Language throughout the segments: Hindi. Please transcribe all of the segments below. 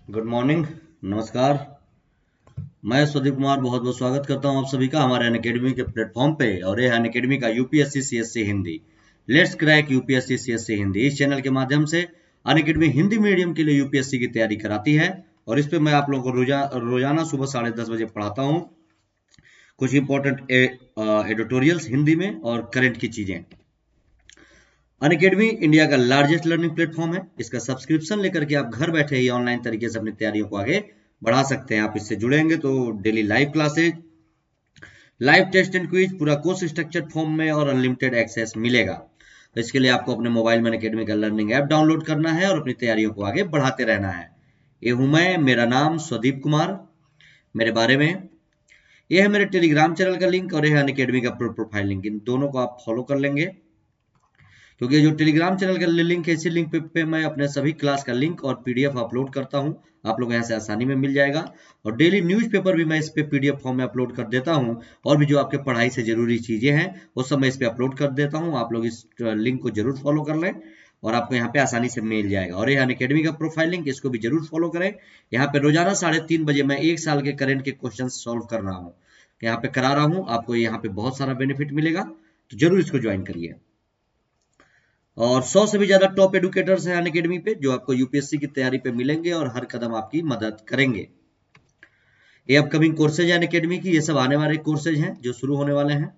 Good morning. नमस्कार। मैं सुदीप कुमार बहुत बहुत स्वागत करता हूं आप सभी का हमारे अनअकैडमी के प्लेटफॉर्म पे। और ये है अनअकैडमी का UPSC CSC Hindi. Let's crack UPSC CSC Hindi. इस चैनल के माध्यम से अनअकैडमी हिंदी मीडियम के लिए यूपीएससी की तैयारी कराती है और इस पे मैं आप लोगों को रोजाना सुबह 10:30 बजे पढ़ाता हूँ कुछ इंपॉर्टेंट एडिटोरियल्स हिंदी में और करंट की चीजें। अनअकैडमी इंडिया का लार्जेस्ट लर्निंग प्लेटफॉर्म है। इसका सब्सक्रिप्शन लेकर के आप घर बैठे ही ऑनलाइन तरीके से अपनी तैयारियों को आगे बढ़ा सकते हैं। आप इससे जुड़ेंगे तो daily live classes, live test and quiz, पूरा कोर्स स्ट्रक्चर्ड फॉर्म में और अनलिमिटेड एक्सेस मिलेगा। तो इसके लिए आपको अपने मोबाइल में अनअकैडमी का लर्निंग ऐप डाउनलोड करना है और अपनी तैयारियों को आगे बढ़ाते रहना है। ये हूं मैं, मेरा नाम स्वदीप कुमार। मेरे बारे में यह है मेरे टेलीग्राम चैनल का लिंक और यह है अनअकैडमी का प्रोफाइल लिंक। इन दोनों को आप फॉलो कर लेंगे क्योंकि जो टेलीग्राम चैनल का लिंक है, इसी लिंक पे मैं अपने सभी क्लास का लिंक और पीडीएफ अपलोड करता हूं। आप लोग यहाँ से आसानी में मिल जाएगा। और डेली न्यूज़पेपर भी मैं इस पे पीडीएफ फॉर्म में अपलोड कर देता हूं। और भी जो आपके पढ़ाई से जरूरी चीजें हैं वो सब मैं इस पे अपलोड कर देता हूं। आप लोग इस लिंक को जरूर फॉलो कर लें और आपको यहाँ पे आसानी से मिल जाएगा। और ये अनअकैडमी का प्रोफाइल लिंक, इसको भी जरूर फॉलो करें। यहाँ पे रोजाना 3:30 बजे मैं 1 साल के करंट के क्वेश्चन सॉल्व कर रहा हूँ, यहाँ पे करा रहा हूँ। आपको यहाँ पे बहुत सारा बेनिफिट मिलेगा, तो जरूर इसको ज्वाइन करिए। और 100 से भी ज्यादा टॉप एडुकेटर्स हैं अनअकैडमी पे जो आपको यूपीएससी की तैयारी पे मिलेंगे और हर कदम आपकी मदद करेंगे। ये अपकमिंग कोर्सेज है अनअकैडमी की, ये सब आने वाले कोर्सेज हैं जो शुरू होने वाले हैं।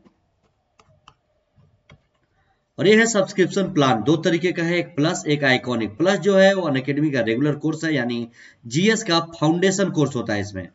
और ये है सब्सक्रिप्शन प्लान, दो तरीके का है, एक प्लस एक आइकॉनिक। प्लस जो है वो अनअकैडमी का रेगुलर कोर्स है, यानी जीएस का फाउंडेशन कोर्स होता है। इसमें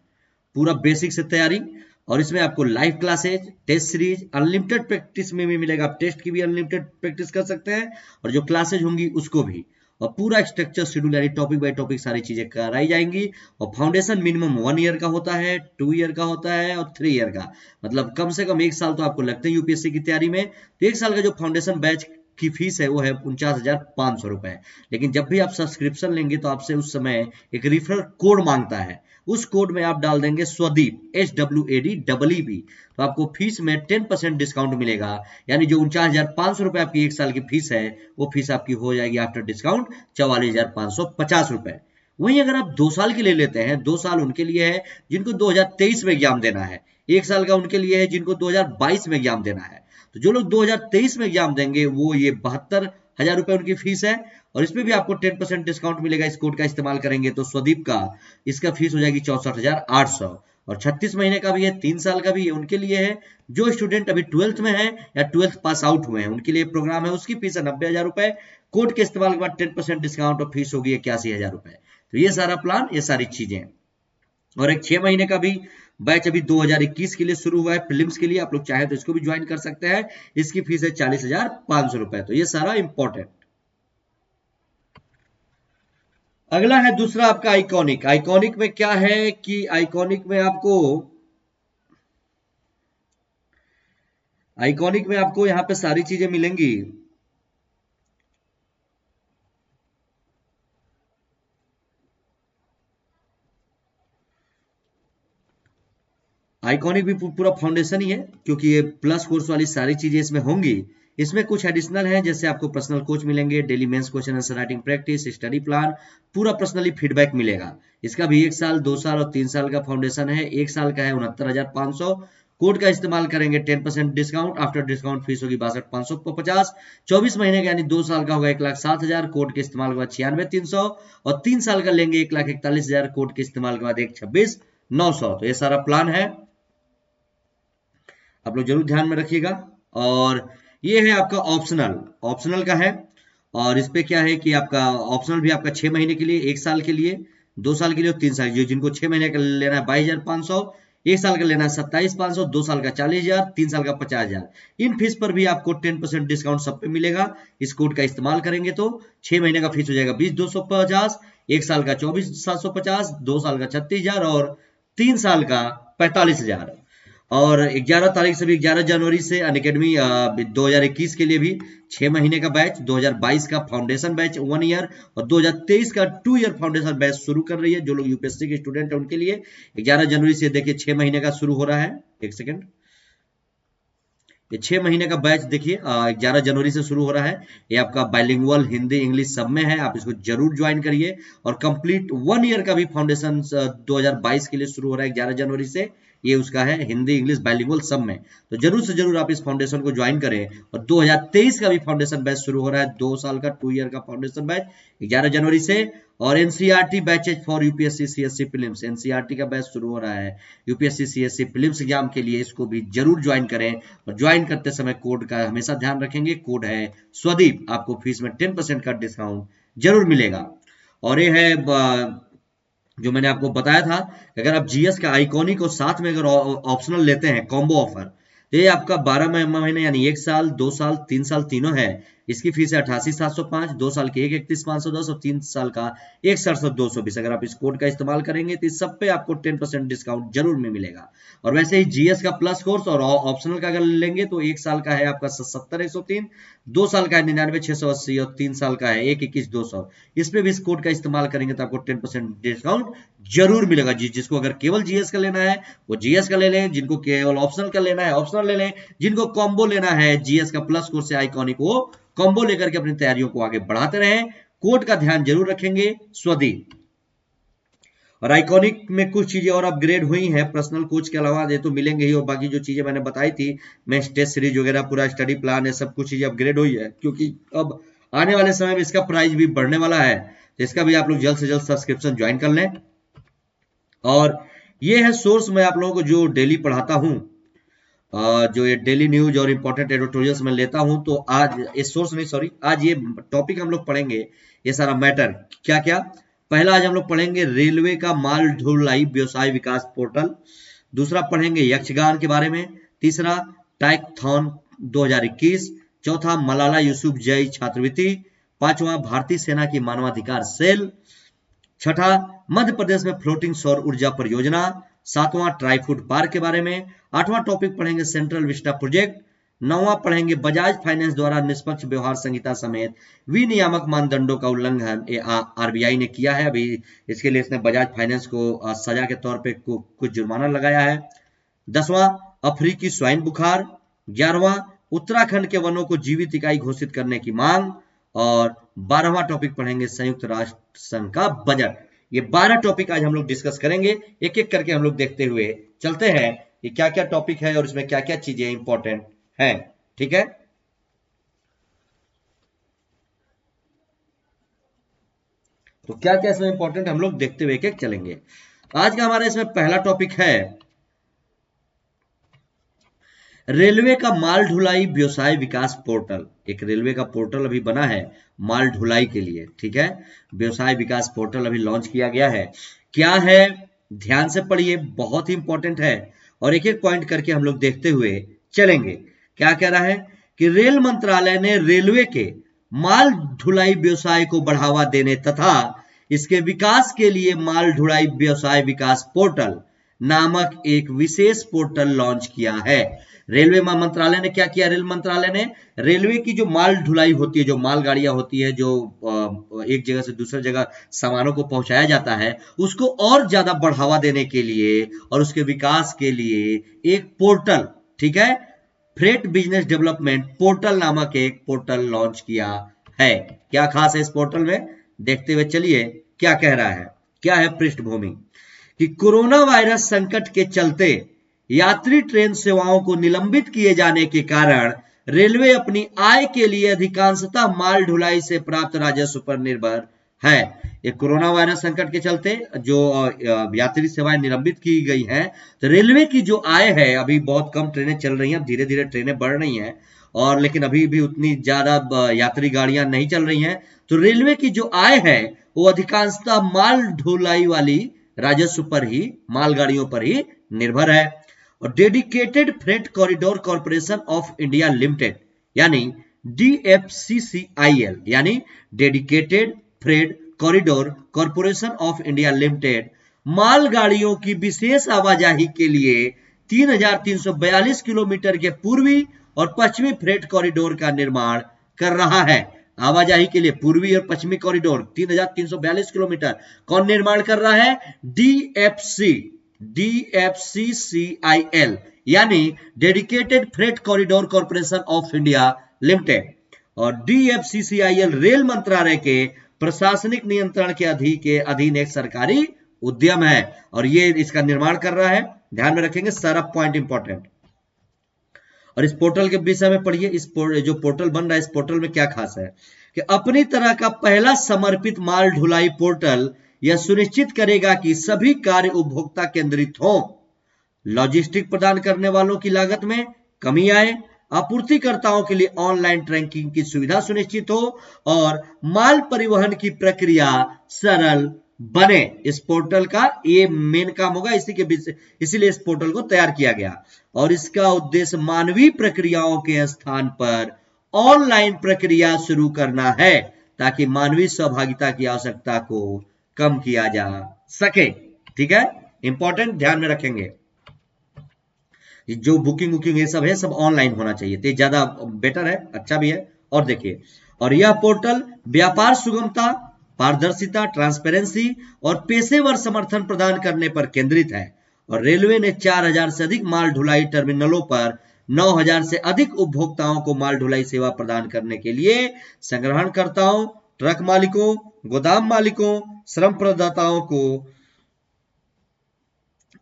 पूरा बेसिक से तैयारी और इसमें आपको live classes, test series, unlimited practice में भी मिलेगा। आप टेस्ट की भी अनलिमिटेड प्रैक्टिस कर सकते हैं और जो क्लासेज होंगी उसको भी। और पूरा स्ट्रक्चर शेड्यूल यानी टॉपिक बाय टॉपिक सारी चीजें कराई जाएंगी। और फाउंडेशन मिनिमम 1 ईयर का होता है, 2 ईयर का होता है और 3 ईयर का। मतलब कम से कम 1 साल तो आपको लगते हैं यूपीएससी की तैयारी में। तो 1 साल का जो फाउंडेशन बैच की फीस है वो है 49,500 रुपए। लेकिन जब भी आप सब्सक्रिप्शन लेंगे तो आपसे उस समय एक रिफरल कोड मांगता है। उस कोड में आप डाल देंगे स्वदीप, SWADEEB, तो आपको फीस में 10% डिस्काउंट मिलेगा। यानी जो 49,500 रुपए आपकी 1 साल की फीस है वो फीस आपकी हो जाएगी आफ्टर डिस्काउंट 44,550 रुपए। वहीं अगर आप 2 साल के लिए लेते हैं, 2 साल उनके लिए है जिनको 2023 में एग्जाम देना है, 1 साल का उनके लिए है जिनको 2022 में एग्जाम देना है। तो जो लोग 2023 में एग्जाम देंगे वो ये 72,000 रुपए उनकी फीस है। और इसमें भी आपको 10% डिस्काउंट मिलेगा इस कोड का इस्तेमाल करेंगे तो स्वदीप का इसका फीस हो जाएगी 64,800। और 36 महीने का भी है, 3 साल का भी है, उनके लिए है। जो स्टूडेंट अभी 12th में है या 12th पास आउट हुए हैं उनके लिए प्रोग्राम है, उसकी फीस है 90,000 रुपए। कोड के इस्तेमाल के बाद 10% डिस्काउंट और फीस होगी 81,000 रुपए। तो ये सारा प्लान, ये सारी चीजें। और एक 6 महीने का भी बैच अभी 2021 के लिए शुरू हुआ है प्रीलिम्स के लिए। आप लोग चाहे तो इसको भी ज्वाइन कर सकते हैं। इसकी फीस है 40,500 रुपए। तो ये सारा इंपॉर्टेंट। अगला है दूसरा आपका आइकॉनिक। आइकॉनिक में क्या है कि आइकॉनिक में आपको यहाँ पे सारी चीजें मिलेंगी। आइकॉनिक भी पूरा फाउंडेशन ही है क्योंकि ये प्लस कोर्स वाली सारी चीजें इसमें होंगी। इसमें कुछ एडिशनल है, जैसे आपको पर्सनल कोच मिलेंगे, daily mains question answer writing practice, study plan, पूरा पर्सनली फीडबैक मिलेगा। इसका भी 1 साल, 2 साल और 3 साल का फाउंडेशन है। 1 साल का है 69,500। कोड का इस्तेमाल करेंगे 10% डिस्काउंट, आफ्टर डिस्काउंट फीस होगी 62,550। 24 महीने का यानी 2 साल का होगा 1,07,000, कोड के इस्तेमाल के बाद 96,300। और 3 साल का लेंगे 1,41,000, कोड के इस्तेमाल के बाद 1,26,900। तो ये सारा प्लान है, आप लोग जरूर ध्यान में रखिएगा। और ये है आपका ऑप्शनल, ऑप्शनल का है। और इस पे क्या है कि आपका ऑप्शनल भी आपका 6 महीने के लिए, 1 साल के लिए, 2 साल के लिए और 3 साल के लिए। जिनको 6 महीने का लेना है 22,500, 1 साल का लेना है 27,500, 2 साल का 40,000, 3 साल का 50,000। इन फीस पर भी आपको 10% डिस्काउंट सब पे मिलेगा इस कोड का इस्तेमाल करेंगे तो। 6 महीने का फीस हो जाएगा 20,250, 1 साल का 24,750, 2 साल का 36,000 और 3 साल का 45,000। और 11 तारीख से भी, 11 जनवरी से अनअकैडमी 2021 के लिए भी 6 महीने का बैच, 2022 का फाउंडेशन बैच 1 ईयर और 2023 का 2 ईयर फाउंडेशन बैच शुरू कर रही है। जो लोग यूपीएससी के स्टूडेंट हैं उनके लिए 11 जनवरी से देखिए 6 महीने का शुरू हो रहा है। एक सेकेंड, ये 6 महीने का बैच देखिए 11 जनवरी से शुरू हो रहा है। ये आपका बाइलिंगुअल हिंदी इंग्लिश सब में है, आप इसको जरूर ज्वाइन करिए। और कंप्लीट 1 ईयर का भी फाउंडेशन 2022 के लिए शुरू हो रहा है 11 जनवरी से। ये उसका है हिंदी इंग्लिश बाइलिंगुअल सब में, तो जरूर से जरूर आप इस फाउंडेशन को ज्वाइन करें। और 2023 का भी फाउंडेशन बैच शुरू हो रहा है, 2 साल का 2 ईयर का फाउंडेशन बैच 11 जनवरी से। और NCERT batches for UPSC CSC prelims, NCERT का बैच शुरू हो रहा है यूपीएससी सीएससी प्रीलिम्स एग्जाम के लिए, इसको भी जरूर ज्वाइन करें। और ज्वाइन करते समय कोड का हमेशा ध्यान रखेंगे, कोड है स्वदीप, आपको फीस में 10% का डिस्काउंट जरूर मिलेगा। और ये है जो मैंने आपको बताया था, अगर आप जीएस का आइकॉनिक और साथ में अगर ऑप्शनल लेते हैं कॉम्बो ऑफर, तो ये आपका 12 महीने यानी 1 साल 2 साल 3 साल तीनों है। इसकी फीस है 88,705, 2 साल की 31,510 और 3 साल का 61,220। अगर आप इस कोड का इस्तेमाल करेंगे तो इस सब पे आपको 10% डिस्काउंट जरूर में मिलेगा। और वैसे ही जीएस का प्लस कोर्स और ऑप्शनल का अगर लेंगे तो 1 साल का है आपका 70,103, 2 साल का है 99,680 और 3 साल का है 1,21,200। इस पे भी इस कोड का इस्तेमाल करेंगे तो आपको 10% डिस्काउंट जरूर मिलेगा। जिसको अगर केवल जीएस का लेना है वो जीएस का ले लें, जिनको केवल ऑप्शनल का लेना है ऑप्शनल ले लें, जिनको कॉम्बो लेना है जीएस का प्लस कोर्स से आइकॉनिक वो कॉम्बो लेकर के अपनी तैयारियों को आगे बढ़ाते रहें। कोड का ध्यान जरूर रखेंगे स्वदीप। और आइकॉनिक में कुछ चीजें और अपग्रेड हुई हैं, पर्सनल कोच के अलावा ये तो मिलेंगे ही, और बाकी जो चीजें मैंने बताई थी, मैं टेस्ट सीरीज वगैरह पूरा स्टडी प्लान है, सब कुछ चीजें अपग्रेड हुई है, क्योंकि अब आने वाले समय में इसका प्राइस भी बढ़ने वाला है, तो इसका भी आप लोग जल्द से जल्द सब्सक्रिप्शन ज्वाइन कर लें। और ये है सोर्स, मैं आप लोगों को जो डेली पढ़ाता हूँ, जो ये डेली न्यूज और इंपॉर्टेंट एडिटोरियल्स में लेता हूं, तो आज इस सोर्स नहीं सॉरी आज ये टॉपिक हम लोग पढ़ेंगे, ये सारा मैटर क्या क्या। पहला आज हम लोग पढ़ेंगे रेलवे का माल ढुलाई व्यवसाय विकास पोर्टल, दूसरा पढ़ेंगे यक्षगान के बारे में, तीसरा टैकथॉन 2021, चौथा मलाला यूसुफजई छात्रवृत्ति, पांचवा भारतीय सेना की मानवाधिकार सेल, छठा मध्य प्रदेश में फ्लोटिंग सौर ऊर्जा परियोजना, सातवां ट्राई फूड पार्क के बारे में, आठवां टॉपिक पढ़ेंगे सेंट्रल विस्टा प्रोजेक्ट, नौवां पढ़ेंगे बजाज फाइनेंस द्वारा निष्पक्ष व्यवहार संहिता समेत विनियामक मानदंडों का उल्लंघन आरबीआई ने किया है, अभी इसके लिए इसने बजाज फाइनेंस को सजा के तौर पे कुछ जुर्माना लगाया है। 10वां अफ्रीकी स्वाइन बुखार, 11वां उत्तराखंड के वनों को जीवित इकाई घोषित करने की मांग, और 12वां टॉपिक पढ़ेंगे संयुक्त राष्ट्र संघ का बजट। ये 12 टॉपिक आज हम लोग डिस्कस करेंगे, एक एक करके हम लोग देखते हुए चलते हैं ये क्या क्या टॉपिक है और इसमें क्या क्या चीजें इंपॉर्टेंट हैं, ठीक है। तो क्या क्या इसमें इंपॉर्टेंट हम लोग देखते हुए एक एक चलेंगे। आज का हमारा इसमें पहला टॉपिक है रेलवे का माल ढुलाई व्यवसाय विकास पोर्टल। एक रेलवे का पोर्टल अभी बना है माल ढुलाई के लिए, ठीक है, व्यवसाय विकास पोर्टल अभी लॉन्च किया गया है। क्या है, ध्यान से पढ़िए, बहुत ही इंपॉर्टेंट है, और एक एक पॉइंट करके हम लोग देखते हुए चलेंगे। क्या कह रहा है कि रेल मंत्रालय ने रेलवे के माल ढुलाई व्यवसाय को बढ़ावा देने तथा इसके विकास के लिए माल ढुलाई व्यवसाय विकास पोर्टल नामक एक विशेष पोर्टल लॉन्च किया है। रेलवे मंत्रालय ने क्या किया, रेल मंत्रालय ने रेलवे की जो माल ढुलाई होती है, जो मालगाड़ियां होती है, जो एक जगह से दूसरी जगह सामानों को पहुंचाया जाता है, उसको और ज्यादा बढ़ावा देने के लिए और उसके विकास के लिए एक पोर्टल, ठीक है, फ्रेट बिजनेस डेवलपमेंट पोर्टल नामक एक पोर्टल लॉन्च किया है। क्या खास है इस पोर्टल में, देखते हुए चलिए क्या कह रहा है। क्या है पृष्ठभूमि कि कोरोना वायरस संकट के चलते यात्री ट्रेन सेवाओं को निलंबित किए जाने के कारण रेलवे अपनी आय के लिए अधिकांशतः माल ढुलाई से प्राप्त राजस्व पर निर्भर है। ये कोरोना वायरस संकट के चलते जो यात्री सेवाएं निलंबित की गई हैं, तो रेलवे की जो आय है, अभी बहुत कम ट्रेनें चल रही हैं, धीरे धीरे ट्रेनें बढ़ रही हैं, और लेकिन अभी भी उतनी ज्यादा यात्री गाड़ियां नहीं चल रही हैं, तो रेलवे की जो आय है वो अधिकांशतः माल ढुलाई वाली राजस्व पर ही, मालगाड़ियों पर ही निर्भर है। और dedicated freight corridor corporation of India limited यानी DFCCIL यानी dedicated freight corridor corporation of India limited मालगाड़ियों की विशेष आवाजाही के लिए 3,342 किलोमीटर के पूर्वी और पश्चिमी फ्रेट कॉरिडोर का निर्माण कर रहा है। आवाजाही के लिए पूर्वी और पश्चिमी कॉरिडोर 3,342 किलोमीटर कौन निर्माण कर रहा है, DFCCIL यानी dedicated freight corridor corporation of India limited, और DFCCIL रेल मंत्रालय के प्रशासनिक नियंत्रण के अधीन एक सरकारी उद्यम है, और ये इसका निर्माण कर रहा है। ध्यान में रखेंगे, सारा पॉइंट इंपॉर्टेंट। और इस पोर्टल के विषय में पढ़िए, जो पोर्टल बन रहा है, इस पोर्टल में क्या खास है कि अपनी तरह का पहला समर्पित माल ढुलाई पोर्टल यह सुनिश्चित करेगा कि सभी कार्य उपभोक्ता केंद्रित हों, लॉजिस्टिक प्रदान करने वालों की लागत में कमी आए, आपूर्तिकर्ताओं के लिए ऑनलाइन ट्रैकिंग की सुविधा सुनिश्चित हो और माल परिवहन की प्रक्रिया सरल बने। इस पोर्टल का ये मेन काम होगा, इसीलिए इस पोर्टल को तैयार किया गया, और इसका उद्देश्य मानवीय प्रक्रियाओं के स्थान पर ऑनलाइन प्रक्रिया शुरू करना है, ताकि मानवीय सहभागिता की आवश्यकता को कम किया जा सके। ठीक है, इंपॉर्टेंट, ध्यान में रखेंगे। जो बुकिंग ये सब है, सब ऑनलाइन होना चाहिए, तो ज्यादा बेटर है, अच्छा भी है। और देखिए, और यह पोर्टल व्यापार सुगमता, पारदर्शिता, ट्रांसपेरेंसी और पेशेवर समर्थन प्रदान करने पर केंद्रित है। और रेलवे ने 4000 से अधिक माल ढुलाई टर्मिनलों पर 9000 से अधिक उपभोक्ताओं को माल ढुलाई सेवा प्रदान करने के लिए संग्रहणकर्ताओं, ट्रक मालिकों, गोदाम मालिकों, श्रम प्रदाताओं को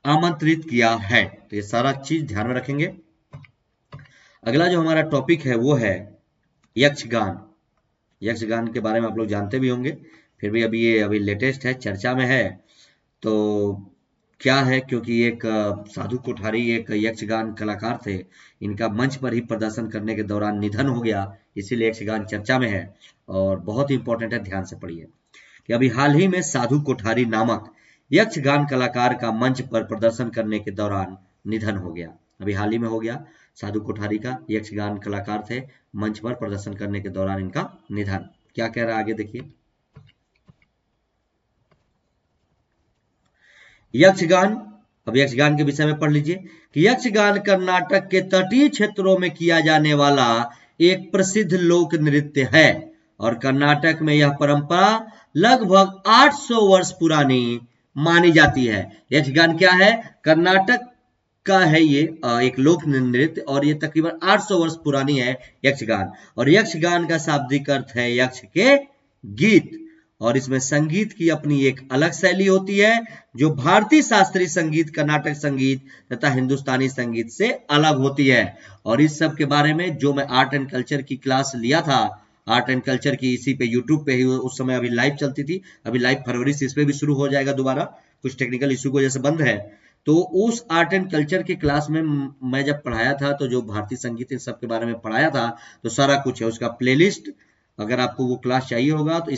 आमंत्रित किया है। तो ये सारा चीज ध्यान में रखेंगे। अगला जो हमारा टॉपिक है वो है यक्षगान। यक्षगान के बारे में आप लोग जानते भी होंगे, फिर भी अभी लेटेस्ट है, चर्चा में है। तो क्या है, क्योंकि एक साधु कोठारी एक यक्षगान कलाकार थे, इनका मंच पर ही प्रदर्शन करने के दौरान निधन हो गया, इसीलिए यक्षगान चर्चा में है और बहुत इंपॉर्टेंट है, ध्यान से पढ़िए कि अभी हाल ही में साधु कोठारी नामक यक्षगान कलाकार का मंच पर प्रदर्शन करने के दौरान निधन हो गया। अभी हाल ही में हो गया, साधु कोठारी का, यक्षगान कलाकार थे, मंच पर प्रदर्शन करने के दौरान इनका निधन। क्या कह रहा है आगे देखिए। यक्षगान, अब यक्षगान के विषय में पढ़ लीजिए कि यक्षगान कर्नाटक के तटीय क्षेत्रों में किया जाने वाला एक प्रसिद्ध लोक नृत्य है, और कर्नाटक में यह परंपरा लगभग 800 वर्ष पुरानी मानी जाती है। यक्षगान क्या है, कर्नाटक का है ये एक लोक नृत्य, और ये तकरीबन 800 वर्ष पुरानी है यक्षगान। और यक्षगान का शाब्दिक अर्थ है यक्ष के गीत, और इसमें संगीत की अपनी एक अलग शैली होती है, जो भारतीय शास्त्रीय संगीत, कर्नाटक संगीत तथा हिंदुस्तानी संगीत से अलग होती है। और इस सब के बारे में जो मैं आर्ट एंड कल्चर की क्लास लिया था, आर्ट एंड कल्चर की, इसी पे यूट्यूब पे ही उस समय अभी लाइव चलती थी, अभी लाइव फरवरी से इस पे भी शुरू हो जाएगा दोबारा, कुछ टेक्निकल इशू की वजह से बंद है। तो उस आर्ट एंड कल्चर की क्लास में मैं जब पढ़ाया था, तो जो भारतीय संगीत इन सब के बारे में पढ़ाया था, तो सारा कुछ है उसका प्लेलिस्ट। अगर आपको वो क्लास चाहिए होगा तो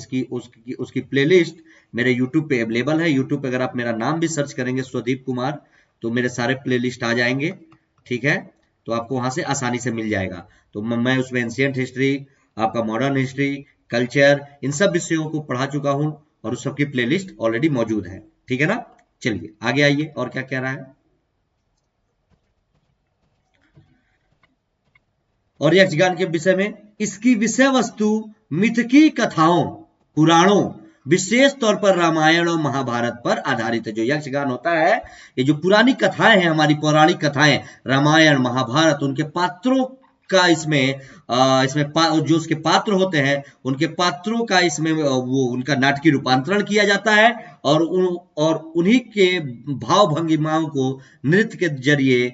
उसकी प्लेलिस्ट मेरे यूट्यूब पे अवेलेबल है। यूट्यूब पे अगर आप मेरा नाम भी सर्च करेंगे स्वदीप कुमार, तो मेरे सारे प्लेलिस्ट आ जाएंगे। ठीक है, तो आपको वहां से आसानी से मिल जाएगा। तो मैं उसमें एंशिएंट हिस्ट्री, आपका मॉडर्न हिस्ट्री, कल्चर, इन सब विषयों को पढ़ा चुका हूं, और उस सब की प्लेलिस्ट ऑलरेडी मौजूद है। ठीक है ना, चलिए आगे आइए, और क्या कह रहा है। और यक्षगान के विषय में, इसकी विषय वस्तु मिथकीय कथाओं, पुराणों, विशेष तौर पर रामायण और महाभारत पर आधारित है। जो यक्षगान होता है, ये जो पुरानी कथाएं हैं, हमारी पौराणिक कथाएं, रामायण महाभारत, उनके पात्रों का इसमें जो उसके पात्र होते हैं, उनके पात्रों का इसमें वो उनका नाटकीय रूपांतरण किया जाता है, और उन्हीं के भाव भंगिमाओं को नृत्य के जरिए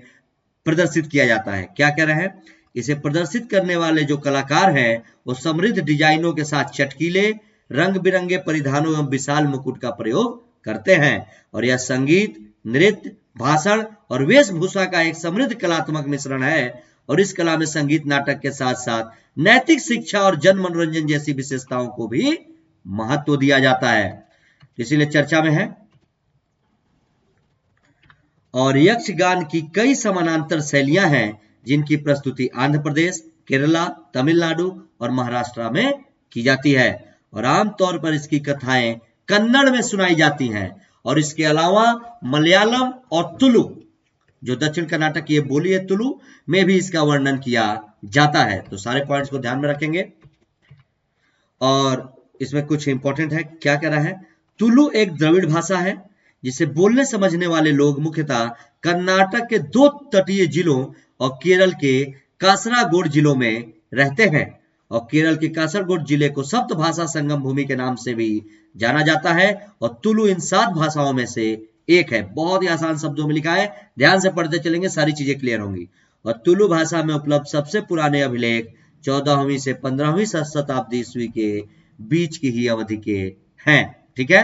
प्रदर्शित किया जाता है। क्या कह रहे हैं, इसे प्रदर्शित करने वाले जो कलाकार हैं, वो समृद्ध डिजाइनों के साथ चटकीले, रंग बिरंगे परिधानों एवं विशाल मुकुट का प्रयोग करते हैं। और यह संगीत, नृत्य, भाषण और वेशभूषा का एक समृद्ध कलात्मक मिश्रण है। और इस कला में संगीत, नाटक के साथ साथ नैतिक शिक्षा और जन मनोरंजन जैसी विशेषताओं को भी महत्व दिया जाता है, इसीलिए चर्चा में है। और यक्षगान की कई समानांतर शैलियां हैं, जिनकी प्रस्तुति आंध्र प्रदेश, केरला, तमिलनाडु और महाराष्ट्र में की जाती है। और आमतौर पर इसकी कथाएं कन्नड़ में सुनाई जाती हैं, और इसके अलावा मलयालम और तुलु, जो दक्षिण कर्नाटक की बोली है, तुलु में भी इसका वर्णन किया जाता है। तो सारे पॉइंट्स को ध्यान में रखेंगे। और इसमें कुछ इंपॉर्टेंट है, क्या कह रहा है, तुलु एक द्रविड़ भाषा है। जिसे बोलने समझने वाले लोग मुख्यतः कर्नाटक के 2 तटीय जिलों और केरल के कासरागोड जिलों में रहते हैं। और केरल के कासरगोड जिले को सप्त भाषा संगम भूमि के नाम से भी जाना जाता है और तुलु इन 7 भाषाओं में से एक है। बहुत ही आसान शब्दों में लिखा है, ध्यान से पढ़ते चलेंगे, सारी चीजें क्लियर होंगी। और तुलु भाषा में उपलब्ध सबसे पुराने अभिलेख 14वीं से 15वीं शताब्दी ईस्वी के बीच की ही अवधि के हैं। ठीक है,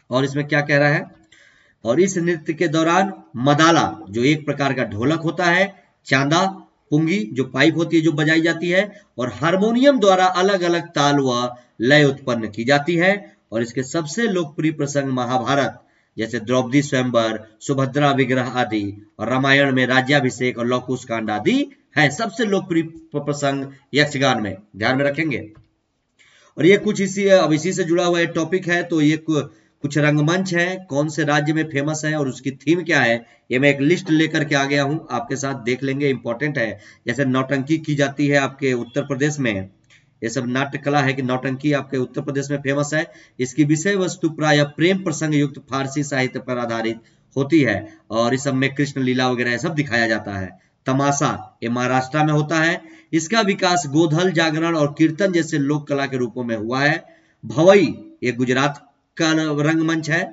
और इसमें क्या कह रहा है, और इस नृत्य के दौरान मदाला जो एक प्रकार का ढोलक होता है, चांदा, पुंगी जो पाइप होती है जो बजाई जाती है, और हारमोनियम द्वारा अलग अलग ताल व लय उत्पन्न की जाती है। और इसके सबसे लोकप्रिय प्रसंग महाभारत जैसे द्रौपदी स्वयंवर, सुभद्रा विग्रह आदि, और रामायण में राज्याभिषेक और लव कुश कांड आदि है सबसे लोकप्रिय प्रसंग यक्षगान में, ध्यान में रखेंगे। और ये कुछ इसी से जुड़ा हुआ टॉपिक है, तो ये कुछ रंगमंच है, कौन से राज्य में फेमस है और उसकी थीम क्या है, ये मैं एक लिस्ट लेकर के आ गया हूं, आपके साथ देख लेंगे, इंपॉर्टेंट है। जैसे नौटंकी की जाती है आपके उत्तर प्रदेश में, ये सब नाट्य कला है कि नौटंकी आपके उत्तर प्रदेश में फेमस है। इसकी विषय वस्तु प्राय प्रेम प्रसंग युक्त फारसी साहित्य पर आधारित होती है और इस सब में कृष्ण लीला वगैरह सब दिखाया जाता है। तमाशा ये महाराष्ट्र में होता है। इसका विकास गोधल, जागरण और कीर्तन जैसे लोक कला के रूपों में हुआ है। भवई ये गुजरात का रंगमंच है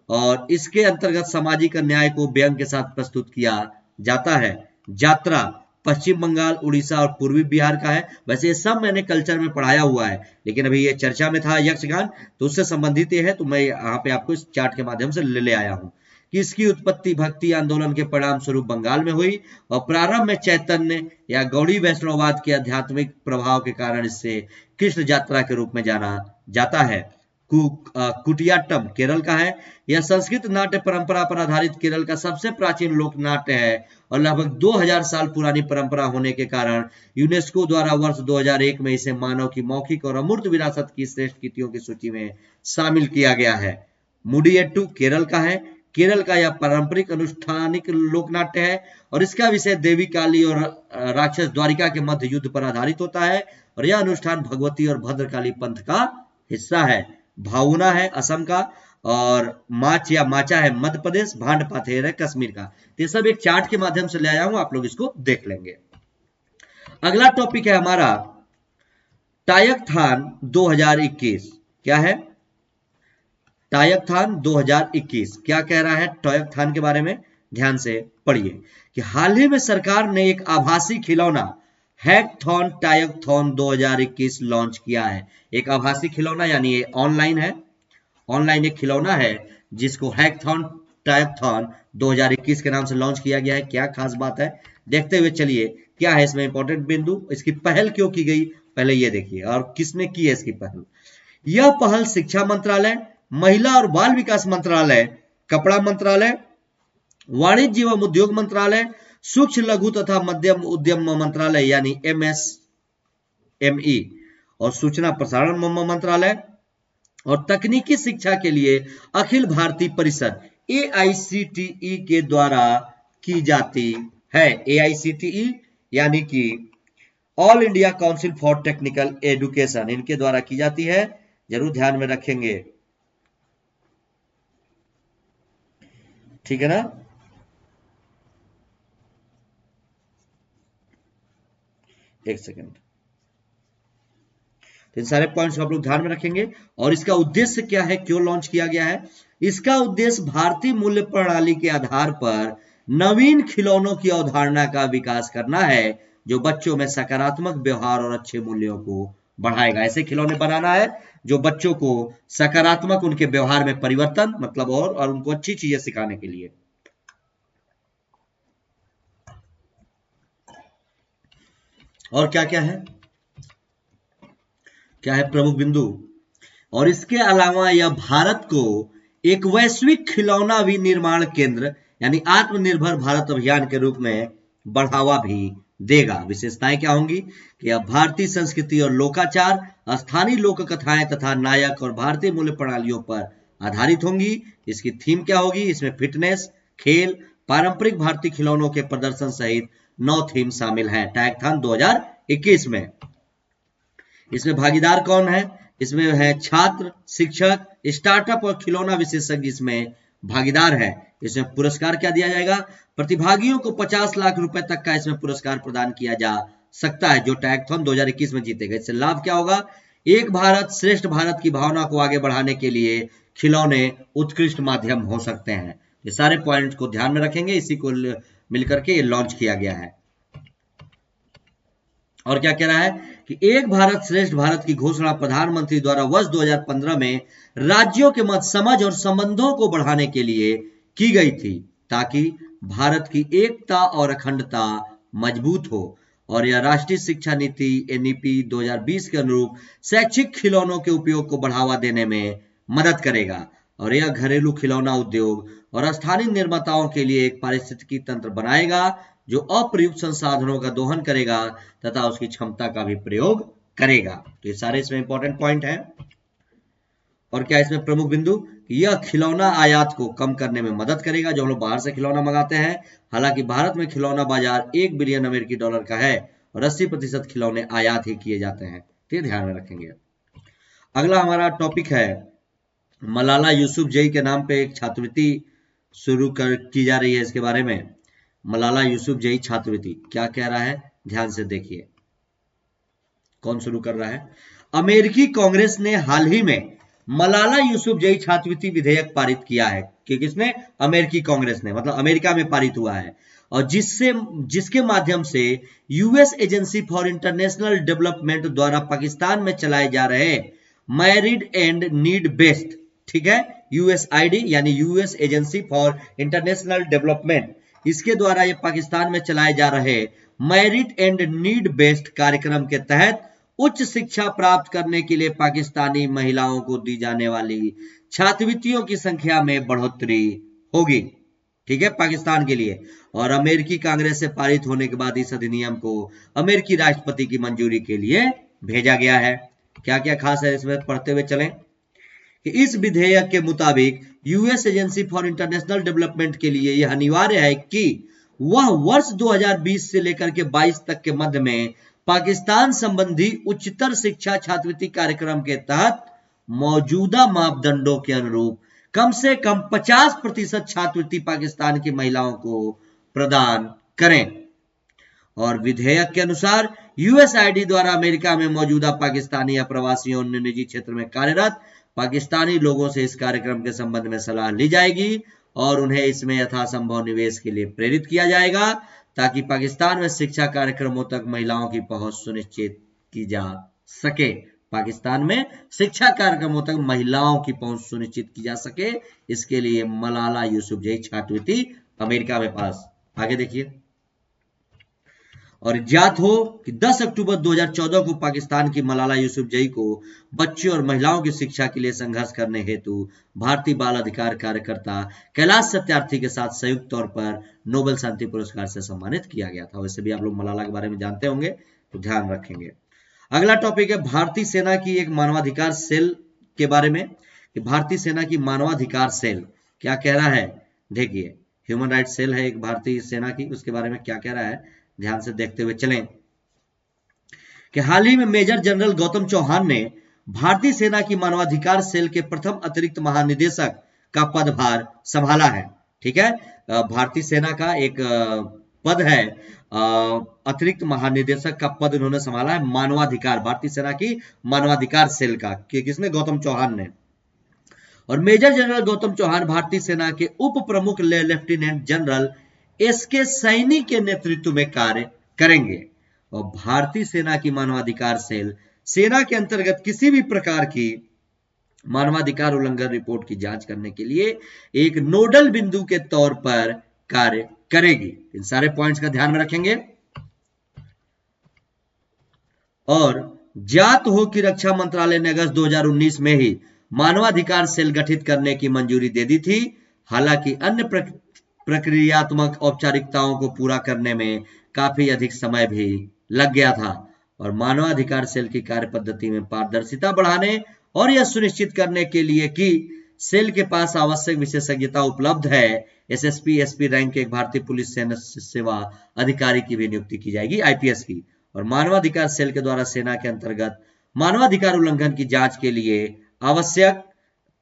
और इसके अंतर्गत सामाजिक अन्याय को व्यंग के साथ प्रस्तुत किया जाता है। यात्रा पश्चिम बंगाल, उड़ीसा और पूर्वी बिहार का है। वैसे ये सब मैंने कल्चर में पढ़ाया हुआ है, लेकिन अभी ये चर्चा में था यक्षगान, तो उससे संबंधित ये है, तो मैं यहाँ पे आपको इस चार्ट के माध्यम से ले आया हूँ कि इसकी उत्पत्ति भक्ति आंदोलन के परिणाम स्वरूप बंगाल में हुई और प्रारंभ में चैतन्य या गौड़ी वैष्णववाद के आध्यात्मिक प्रभाव के कारण इसे कृष्ण यात्रा के रूप में जाना जाता है। कुटियाट्टम केरल का है। यह संस्कृत नाट्य परंपरा पर आधारित केरल का सबसे प्राचीन लोक नाट्य है और लगभग 2000 साल पुरानी परंपरा होने के कारण यूनेस्को द्वारा वर्ष 2001 में इसे मानव की मौखिक और अमूर्त विरासत की श्रेष्ठ कृतियों की सूची में शामिल किया गया है। मुडियट्टू केरल का है। केरल का यह पारंपरिक अनुष्ठानिक लोकनाट्य है और इसका विषय देवी काली और राक्षस द्वारिका के मध्य युद्ध पर आधारित होता है और यह अनुष्ठान भगवती और भद्रकाली पंथ का हिस्सा है। भावना है असम का और माच या माचा है मध्य प्रदेश, भांड पाथेर है कश्मीर का। ये सब एक चार्ट के माध्यम से ले आया हूं, आप लोग इसको देख लेंगे। अगला टॉपिक है हमारा टायकथॉन 2021। क्या है टायकथॉन 2021? क्या कह रहा है टायकथॉन के बारे में, ध्यान से पढ़िए कि हाल ही में सरकार ने एक आभासी खिलौना हैकथॉन टायकथॉन 2021 लॉन्च किया है। एक आभासी खिलौना यानी ये ऑनलाइन है, ऑनलाइन एक खिलौना है जिसको हैकथॉन टायकथॉन 2021 के नाम से लॉन्च किया गया है। क्या खास बात है देखते हुए चलिए, क्या है इसमें इंपॉर्टेंट बिंदु, इसकी पहल क्यों की गई पहले ये देखिए, और किसने की है इसकी पहल। यह पहल शिक्षा मंत्रालय, महिला और बाल विकास मंत्रालय, कपड़ा मंत्रालय, वाणिज्य एवं उद्योग मंत्रालय, सूक्ष्म लघु तथा मध्यम उद्यम मंत्रालय यानी MSME और सूचना प्रसारण मंत्रालय और तकनीकी शिक्षा के लिए अखिल भारतीय परिषद AICTE के द्वारा की जाती है। AICTE यानी कि all India council for technical education, इनके द्वारा की जाती है, जरूर ध्यान में रखेंगे, ठीक है ना। एक सेकंड, तो इन सारे पॉइंट्स को आप लोग ध्यान में रखेंगे। और इसका उद्देश्य क्या है, क्यों लॉन्च किया गया है? इसका उद्देश्य भारतीय मूल्य प्रणाली के आधार पर नवीन खिलौनों की अवधारणा का विकास करना है जो बच्चों में सकारात्मक व्यवहार और अच्छे मूल्यों को बढ़ाएगा। ऐसे खिलौने बनाना है जो बच्चों को सकारात्मक, उनके व्यवहार में परिवर्तन मतलब और उनको अच्छी चीजें सिखाने के लिए। और क्या क्या है, क्या है प्रमुख बिंदु। और इसके अलावा यह भारत को एक वैश्विक खिलौना विनिर्माण केंद्र यानी आत्मनिर्भर भारत अभियान के रूप में बढ़ावा भी देगा। विशेषताएं क्या होंगी कि यह भारतीय संस्कृति और लोकाचार, स्थानीय लोक कथाएं तथा नायक और भारतीय मूल्य प्रणालियों पर आधारित होंगी। इसकी थीम क्या होगी, इसमें फिटनेस, खेल, पारंपरिक भारतीय खिलौनों के प्रदर्शन सहित 9 थीम शामिल हैं टायकथॉन 2021 में। इसमें भागीदार कौन है? इसमें है छात्र, शिक्षक, स्टार्टअप और खिलौना विशेषज्ञ इसमें भागीदार है। इसमें पुरस्कार क्या दिया जाएगा? प्रतिभागियों को 50 लाख रुपए तक का इसमें पुरस्कार प्रदान किया जा सकता है, जो टैगथॉन 2021 में जीतेगा। इससे लाभ क्या होगा? एक भारत श्रेष्ठ भारत की भावना को आगे बढ़ाने के लिए खिलौने उत्कृष्ट माध्यम हो सकते हैं। ये सारे पॉइंट को ध्यान में रखेंगे, इसी को मिलकर के ये लॉन्च किया गया है। और क्या कह रहा है कि एक भारत श्रेष्ठ भारत की घोषणा प्रधानमंत्री द्वारा वर्ष 2015 में राज्यों के मत समझ और संबंधों को बढ़ाने के लिए की गई थी, ताकि भारत की एकता और अखंडता मजबूत हो। और यह राष्ट्रीय शिक्षा नीति एनईपी 2020 के अनुरूप शैक्षिक खिलौनों के उपयोग को बढ़ावा देने में मदद करेगा। और यह घरेलू खिलौना उद्योग और स्थानीय निर्माताओं के लिए एक पारिस्थितिकी तंत्र बनाएगा जो अप्रयुक्त संसाधनों का दोहन करेगा तथा उसकी क्षमता का भी प्रयोग करेगा। तो ये सारे इसमें इंपॉर्टेंट पॉइंट हैं। और क्या इसमें प्रमुख बिंदु? यह खिलौना आयात को कम करने में मदद करेगा, जो हम लोग बाहर से खिलौना मंगाते हैं। हालांकि भारत में खिलौना बाजार $1 बिलियन अमेरिकी डॉलर का है और 80% खिलौने आयात ही किए जाते हैं, तो ध्यान में रखेंगे। अगला हमारा टॉपिक है मलाला यूसुफजई के नाम पे एक छात्रवृत्ति शुरू की जा रही है। इसके बारे में मलाला यूसुफजई छात्रवृत्ति क्या कह रहा है, ध्यान से देखिए। कौन शुरू कर रहा है? अमेरिकी कांग्रेस ने हाल ही में मलाला यूसुफजई छात्रवृत्ति विधेयक पारित किया है। कि किसने? अमेरिकी कांग्रेस ने, मतलब अमेरिका में पारित हुआ है। और जिसके माध्यम से US agency for international development द्वारा पाकिस्तान में चलाए जा रहे मैरिड एंड नीड बेस्ड, ठीक है, यूएसआईडी यानी US agency for international development, इसके द्वारा ये पाकिस्तान में चलाए जा रहे मैरिट एंड नीड बेस्ड कार्यक्रम के तहत उच्च शिक्षा प्राप्त करने के लिए पाकिस्तानी महिलाओं को दी जाने वाली छात्रवृत्तियों की संख्या में बढ़ोतरी होगी, ठीक है, पाकिस्तान के लिए। और अमेरिकी कांग्रेस से पारित होने के बाद इस अधिनियम को अमेरिकी राष्ट्रपति की मंजूरी के लिए भेजा गया है। क्या क्या खास है इसमें, पढ़ते हुए चलें। कि इस विधेयक के मुताबिक US agency for international development के लिए यह अनिवार्य है कि वह वर्ष 2020 से लेकर के 22 तक के मध्य में पाकिस्तान संबंधी उच्चतर शिक्षा छात्रवृत्ति कार्यक्रम के तहत मौजूदा मापदंडों के अनुरूप कम से कम 50% छात्रवृत्ति पाकिस्तान की महिलाओं को प्रदान करें। और विधेयक के अनुसार यूएसआईडी द्वारा अमेरिका में मौजूदा पाकिस्तानी अप्रवासियों और निजी क्षेत्र में कार्यरत पाकिस्तानी लोगों से इस कार्यक्रम के संबंध में सलाह ली जाएगी और उन्हें इसमें यथासंभव निवेश के लिए प्रेरित किया जाएगा, ताकि पाकिस्तान में शिक्षा कार्यक्रमों तक महिलाओं की पहुंच सुनिश्चित की जा सके। पाकिस्तान में शिक्षा कार्यक्रमों तक महिलाओं की पहुंच सुनिश्चित की जा सके, इसके लिए मलाला यूसुफजई छात्रवृत्ति अमेरिका में पास। आगे देखिए। और ज्ञात हो कि 10 अक्टूबर 2014 को पाकिस्तान की मलाला यूसुफजई को बच्चों और महिलाओं की शिक्षा के लिए संघर्ष करने हेतु भारतीय बाल अधिकार कार्यकर्ता कैलाश सत्यार्थी के साथ संयुक्त तौर पर नोबेल शांति पुरस्कार से सम्मानित किया गया था। वैसे भी आप लोग मलाला के बारे में जानते होंगे, तो ध्यान रखेंगे। अगला टॉपिक है भारतीय सेना की एक मानवाधिकार सेल के बारे में। कि भारतीय सेना की मानवाधिकार सेल क्या कह रहा है, देखिए। ह्यूमन राइट्स सेल है एक भारतीय सेना की, उसके बारे में क्या कह रहा है, ध्यान से देखते हुए चलें। कि हाल ही में मेजर जनरल गौतम चौहान ने भारतीय सेना की मानवाधिकार सेल के प्रथम अतिरिक्त महानिदेशक का पदभार संभाला है, ठीक है। भारतीय सेना का एक पद है, अतिरिक्त महानिदेशक का पद उन्होंने संभाला है मानवाधिकार, भारतीय सेना की मानवाधिकार सेल का। किसने? गौतम चौहान ने। और मेजर जनरल गौतम चौहान भारतीय सेना के उप प्रमुख लेफ्टिनेंट जनरल एसके सैनी के नेतृत्व में कार्य करेंगे। और भारतीय सेना की मानवाधिकार सेल सेना के अंतर्गत किसी भी प्रकार की मानवाधिकार उल्लंघन रिपोर्ट की जांच करने के लिए एक नोडल बिंदु के तौर पर कार्य करेगी। इन सारे पॉइंट्स का ध्यान में रखेंगे। और ज्ञात हो कि रक्षा मंत्रालय ने अगस्त 2019 में ही मानवाधिकार सेल गठित करने की मंजूरी दे दी थी। हालांकि अन्य प्रक्रियात्मक औपचारिकताओं को पूरा करने में काफी अधिक समय भी लग गया था। और मानवाधिकार सेल की कार्य पद्धति में पारदर्शिता बढ़ाने और यह सुनिश्चित करने के लिए कि सेल के पास आवश्यक विशेषज्ञता उपलब्ध है, एसएसपी एसपी रैंक के एक भारतीय पुलिस सेवा अधिकारी की भी नियुक्ति की जाएगी, आईपीएस की। और मानवाधिकार सेल के द्वारा सेना के अंतर्गत मानवाधिकार उल्लंघन की जांच के लिए आवश्यक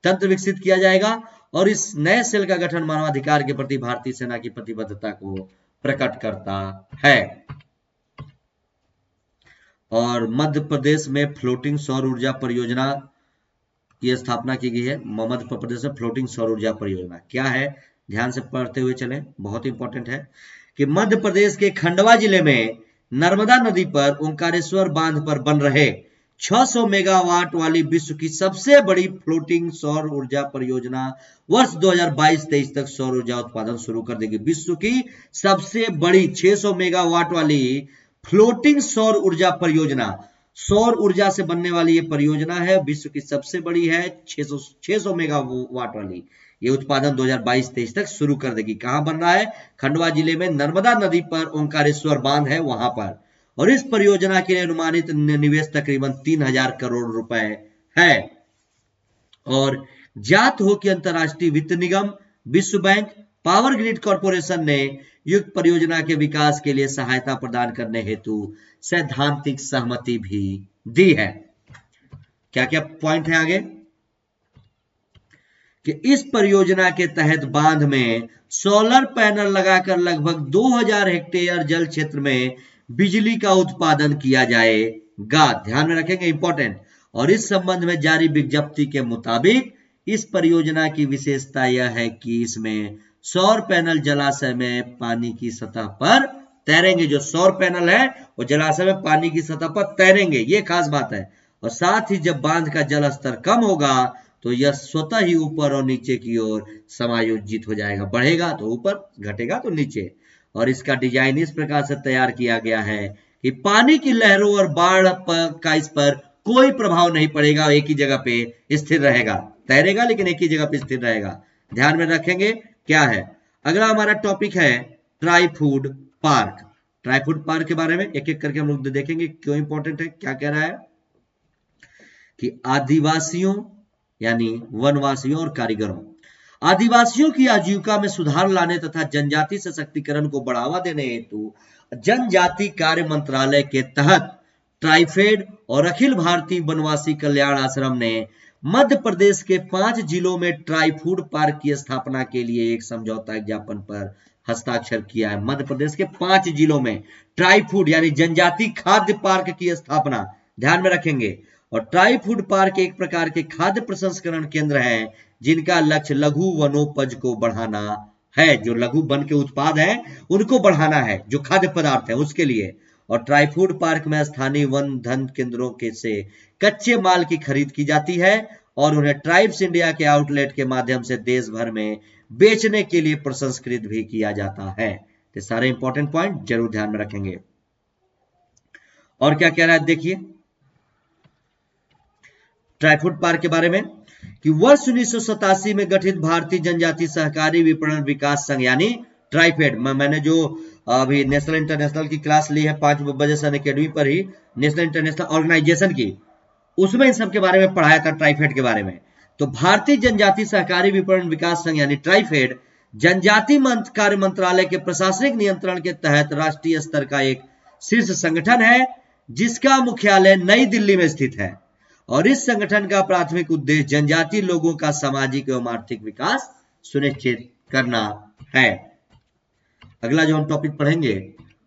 तंत्र विकसित किया जाएगा और इस नए सेल का गठन मानवाधिकार के प्रति भारतीय सेना की प्रतिबद्धता को प्रकट करता है। और मध्य प्रदेश में फ्लोटिंग सौर ऊर्जा परियोजना की स्थापना की गई है। मध्य प्रदेश में फ्लोटिंग सौर ऊर्जा परियोजना क्या है, ध्यान से पढ़ते हुए चलें, बहुत इंपॉर्टेंट है कि मध्य प्रदेश के खंडवा जिले में नर्मदा नदी पर ओंकारेश्वर बांध पर बन रहे 600 मेगावाट वाली विश्व की सबसे बड़ी फ्लोटिंग सौर ऊर्जा परियोजना वर्ष 2022-23 तक सौर ऊर्जा उत्पादन शुरू कर देगी। विश्व की सबसे बड़ी 600 मेगावाट वाली फ्लोटिंग सौर ऊर्जा परियोजना, सौर ऊर्जा से बनने वाली ये परियोजना है, विश्व की सबसे बड़ी है, 600 मेगावाट वाली। ये उत्पादन 2022-23 तक शुरू कर देगी। कहां बन रहा है? खंडवा जिले में नर्मदा नदी पर ओंकारेश्वर बांध है वहां पर। और इस परियोजना के लिए अनुमानित निवेश तकरीबन 3000 करोड़ रुपए है। और ज्ञात हो कि अंतरराष्ट्रीय वित्त निगम, विश्व बैंक, पावर ग्रिड कॉरपोरेशन ने युक्त परियोजना के विकास के लिए सहायता प्रदान करने हेतु सैद्धांतिक सहमति भी दी है। क्या क्या पॉइंट है आगे कि इस परियोजना के तहत बांध में सोलर पैनल लगाकर लगभग 2000 हेक्टेयर जल क्षेत्र में बिजली का उत्पादन किया जाएगा। ध्यान में रखेंगे, इंपॉर्टेंट। और इस संबंध में जारी विज्ञप्ति के मुताबिक इस परियोजना की विशेषता यह है कि इसमें सौर पैनल जलाशय में पानी की सतह पर तैरेंगे। जो सौर पैनल है वो जलाशय में पानी की सतह पर तैरेंगे, ये खास बात है। और साथ ही जब बांध का जल स्तर कम होगा तो यह स्वतः ही ऊपर और नीचे की ओर समायोजित हो जाएगा, बढ़ेगा तो ऊपर, घटेगा तो नीचे। और इसका डिजाइन इस प्रकार से तैयार किया गया है कि पानी की लहरों और बाढ़ का इस पर कोई प्रभाव नहीं पड़ेगा, एक ही जगह पे स्थिर रहेगा, तैरेगा लेकिन एक ही जगह पे स्थिर रहेगा। ध्यान में रखेंगे क्या है। अगला हमारा टॉपिक है try food park. Try food park के बारे में एक एक करके हम लोग देखेंगे क्यों इंपॉर्टेंट है। क्या कह रहा है कि आदिवासियों यानी वनवासियों और कारीगरों, आदिवासियों की आजीविका में सुधार लाने तथा जनजाति सशक्तिकरण को बढ़ावा देने हेतु जनजाति कार्य मंत्रालय के तहत ट्राइफेड और अखिल भारतीय वनवासी कल्याण आश्रम ने मध्य प्रदेश के 5 जिलों में ट्राई फूड पार्क की स्थापना के लिए एक समझौता ज्ञापन पर हस्ताक्षर किया है। मध्य प्रदेश के 5 जिलों में ट्राई फूड यानी जनजाति खाद्य पार्क की स्थापना, ध्यान में रखेंगे। और ट्राई फूड पार्क एक प्रकार के खाद्य प्रसंस्करण केंद्र हैं जिनका लक्ष्य लघु वनोपज को बढ़ाना है। जो लघु वन के उत्पाद हैं उनको बढ़ाना है, जो खाद्य पदार्थ है उसके लिए। और ट्राई फूड पार्क में स्थानीय वन धन केंद्रों के से कच्चे माल की खरीद की जाती है और उन्हें ट्राइब्स इंडिया के आउटलेट के माध्यम से देश भर में बेचने के लिए प्रसंस्कृत भी किया जाता है। तो सारे इंपॉर्टेंट पॉइंट जरूर ध्यान में रखेंगे। और क्या कह रहा है देखिए ट्राई फूड पार्क के बारे में कि वर्ष 1987 में गठित भारतीय जनजाति सहकारी विपणन विकास संघ यानी ट्राइफेड, मैंने जो अभी नेशनल इंटरनेशनल की क्लास ली है 5 बजे सन अकेडमी पर ही, नेशनल इंटरनेशनल ऑर्गेनाइजेशन की, उसमें इन सब के बारे में पढ़ाया था ट्राइफेड के बारे में। तो भारतीय जनजाति सहकारी विपणन विकास संघ यानी ट्राइफेड जनजाति कार्य मंत्रालय के प्रशासनिक नियंत्रण के तहत राष्ट्रीय स्तर का एक शीर्ष संगठन है जिसका मुख्यालय नई दिल्ली में स्थित है। और इस संगठन का प्राथमिक उद्देश्य जनजाति लोगों का सामाजिक एवं आर्थिक विकास सुनिश्चित करना है। अगला जो हम टॉपिक पढ़ेंगे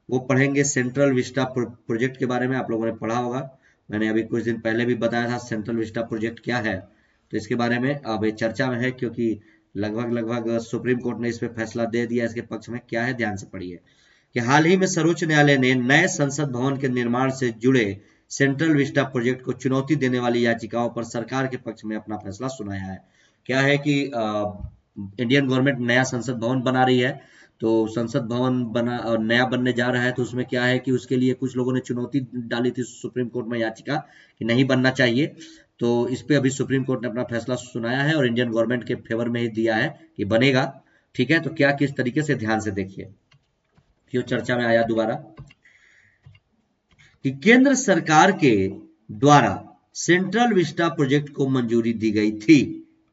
वो पढ़ेंगे सेंट्रल विस्टा प्रोजेक्ट के बारे में। आप लोगों ने पढ़ा होगा, मैंने अभी कुछ दिन पहले भी बताया था सेंट्रल विस्टा प्रोजेक्ट क्या है। तो इसके बारे में अब चर्चा में है क्योंकि लगभग सुप्रीम कोर्ट ने इस पर फैसला दे दिया इसके पक्ष में। क्या है ध्यान से पढ़िए कि हाल ही में सर्वोच्च न्यायालय ने नए संसद भवन के निर्माण से जुड़े सेंट्रल विस्टा प्रोजेक्ट को चुनौती देने वाली याचिकाओं पर सरकार के पक्ष में अपना फैसला सुनाया है। क्या है कि इंडियन गवर्नमेंट नया संसद भवन बना रही है, तो संसद भवन बना और नया बनने जा रहा है, तो उसमें क्या है कि उसके लिए कुछ लोगों ने चुनौती डाली थी सुप्रीम कोर्ट में याचिका कि नहीं बनना चाहिए। तो इस पे अभी सुप्रीम कोर्ट ने अपना फैसला सुनाया है और इंडियन गवर्नमेंट के फेवर में ही दिया है कि बनेगा। ठीक है, तो क्या किस तरीके से, ध्यान से देखिए क्यों चर्चा में आया दोबारा कि केंद्र सरकार के द्वारा सेंट्रल विस्टा प्रोजेक्ट को मंजूरी दी गई थी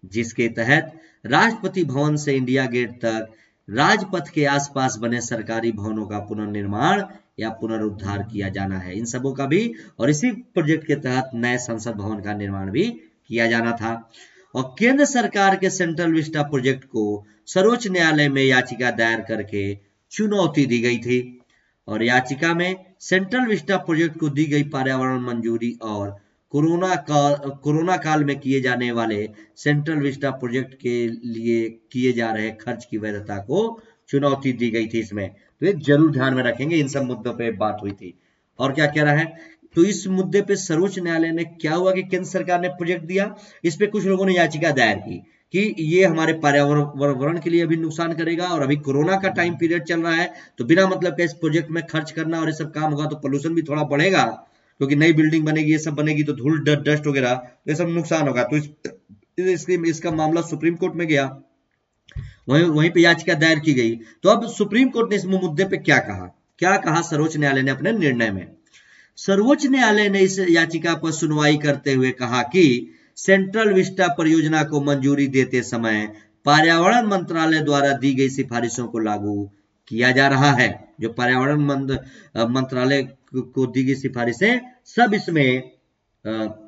जिसके तहत राष्ट्रपति भवन से इंडिया गेट तक राजपथ के आसपास बने सरकारी भवनों का पुनर्निर्माण या पुनरुद्धार किया जाना है। इन सबों का भी और इसी प्रोजेक्ट के तहत नए संसद भवन का निर्माण भी किया जाना था। और केंद्र सरकार के सेंट्रल विस्टा प्रोजेक्ट को सर्वोच्च न्यायालय में याचिका दायर करके चुनौती दी गई थी। और याचिका में सेंट्रल विस्टा प्रोजेक्ट को दी गई पर्यावरण मंजूरी और कोरोना काल में किए जाने वाले सेंट्रल विस्टा प्रोजेक्ट के लिए किए जा रहे खर्च की वैधता को चुनौती दी गई थी इसमें। तो ये जरूर ध्यान में रखेंगे, इन सब मुद्दों पे बात हुई थी। और क्या कह रहा है, तो इस मुद्दे पे सर्वोच्च न्यायालय ने क्या हुआ कि केंद्र सरकार ने प्रोजेक्ट दिया, इस पे कुछ लोगों ने याचिका दायर की कि ये हमारे पर्यावरण के लिए भी नुकसान करेगा और अभी कोरोना का टाइम पीरियड चल रहा है, तो बिना मतलब के इस प्रोजेक्ट में खर्च करना और ये सब काम होगा तो पोल्यूशन भी थोड़ा बढ़ेगा, क्योंकि नई बिल्डिंग बनेगी, ये सब बनेगी तो धूल डस्ट वगैरह तो ये सब नुकसान होगा। तो इसका मामला सुप्रीम कोर्ट में गया, वहीं पे याचिका दायर की गई। तो अब सुप्रीम कोर्ट ने इस मुद्दे पे क्या कहा सर्वोच्च न्यायालय ने अपने निर्णय में। सर्वोच्च न्यायालय ने इस याचिका पर सुनवाई करते हुए कहा कि सेंट्रल विस्टा परियोजना को मंजूरी देते समय पर्यावरण मंत्रालय द्वारा दी गई सिफारिशों को लागू किया जा रहा है। जो पर्यावरण मंत्रालय को दी गई सिफारिशें सब इसमें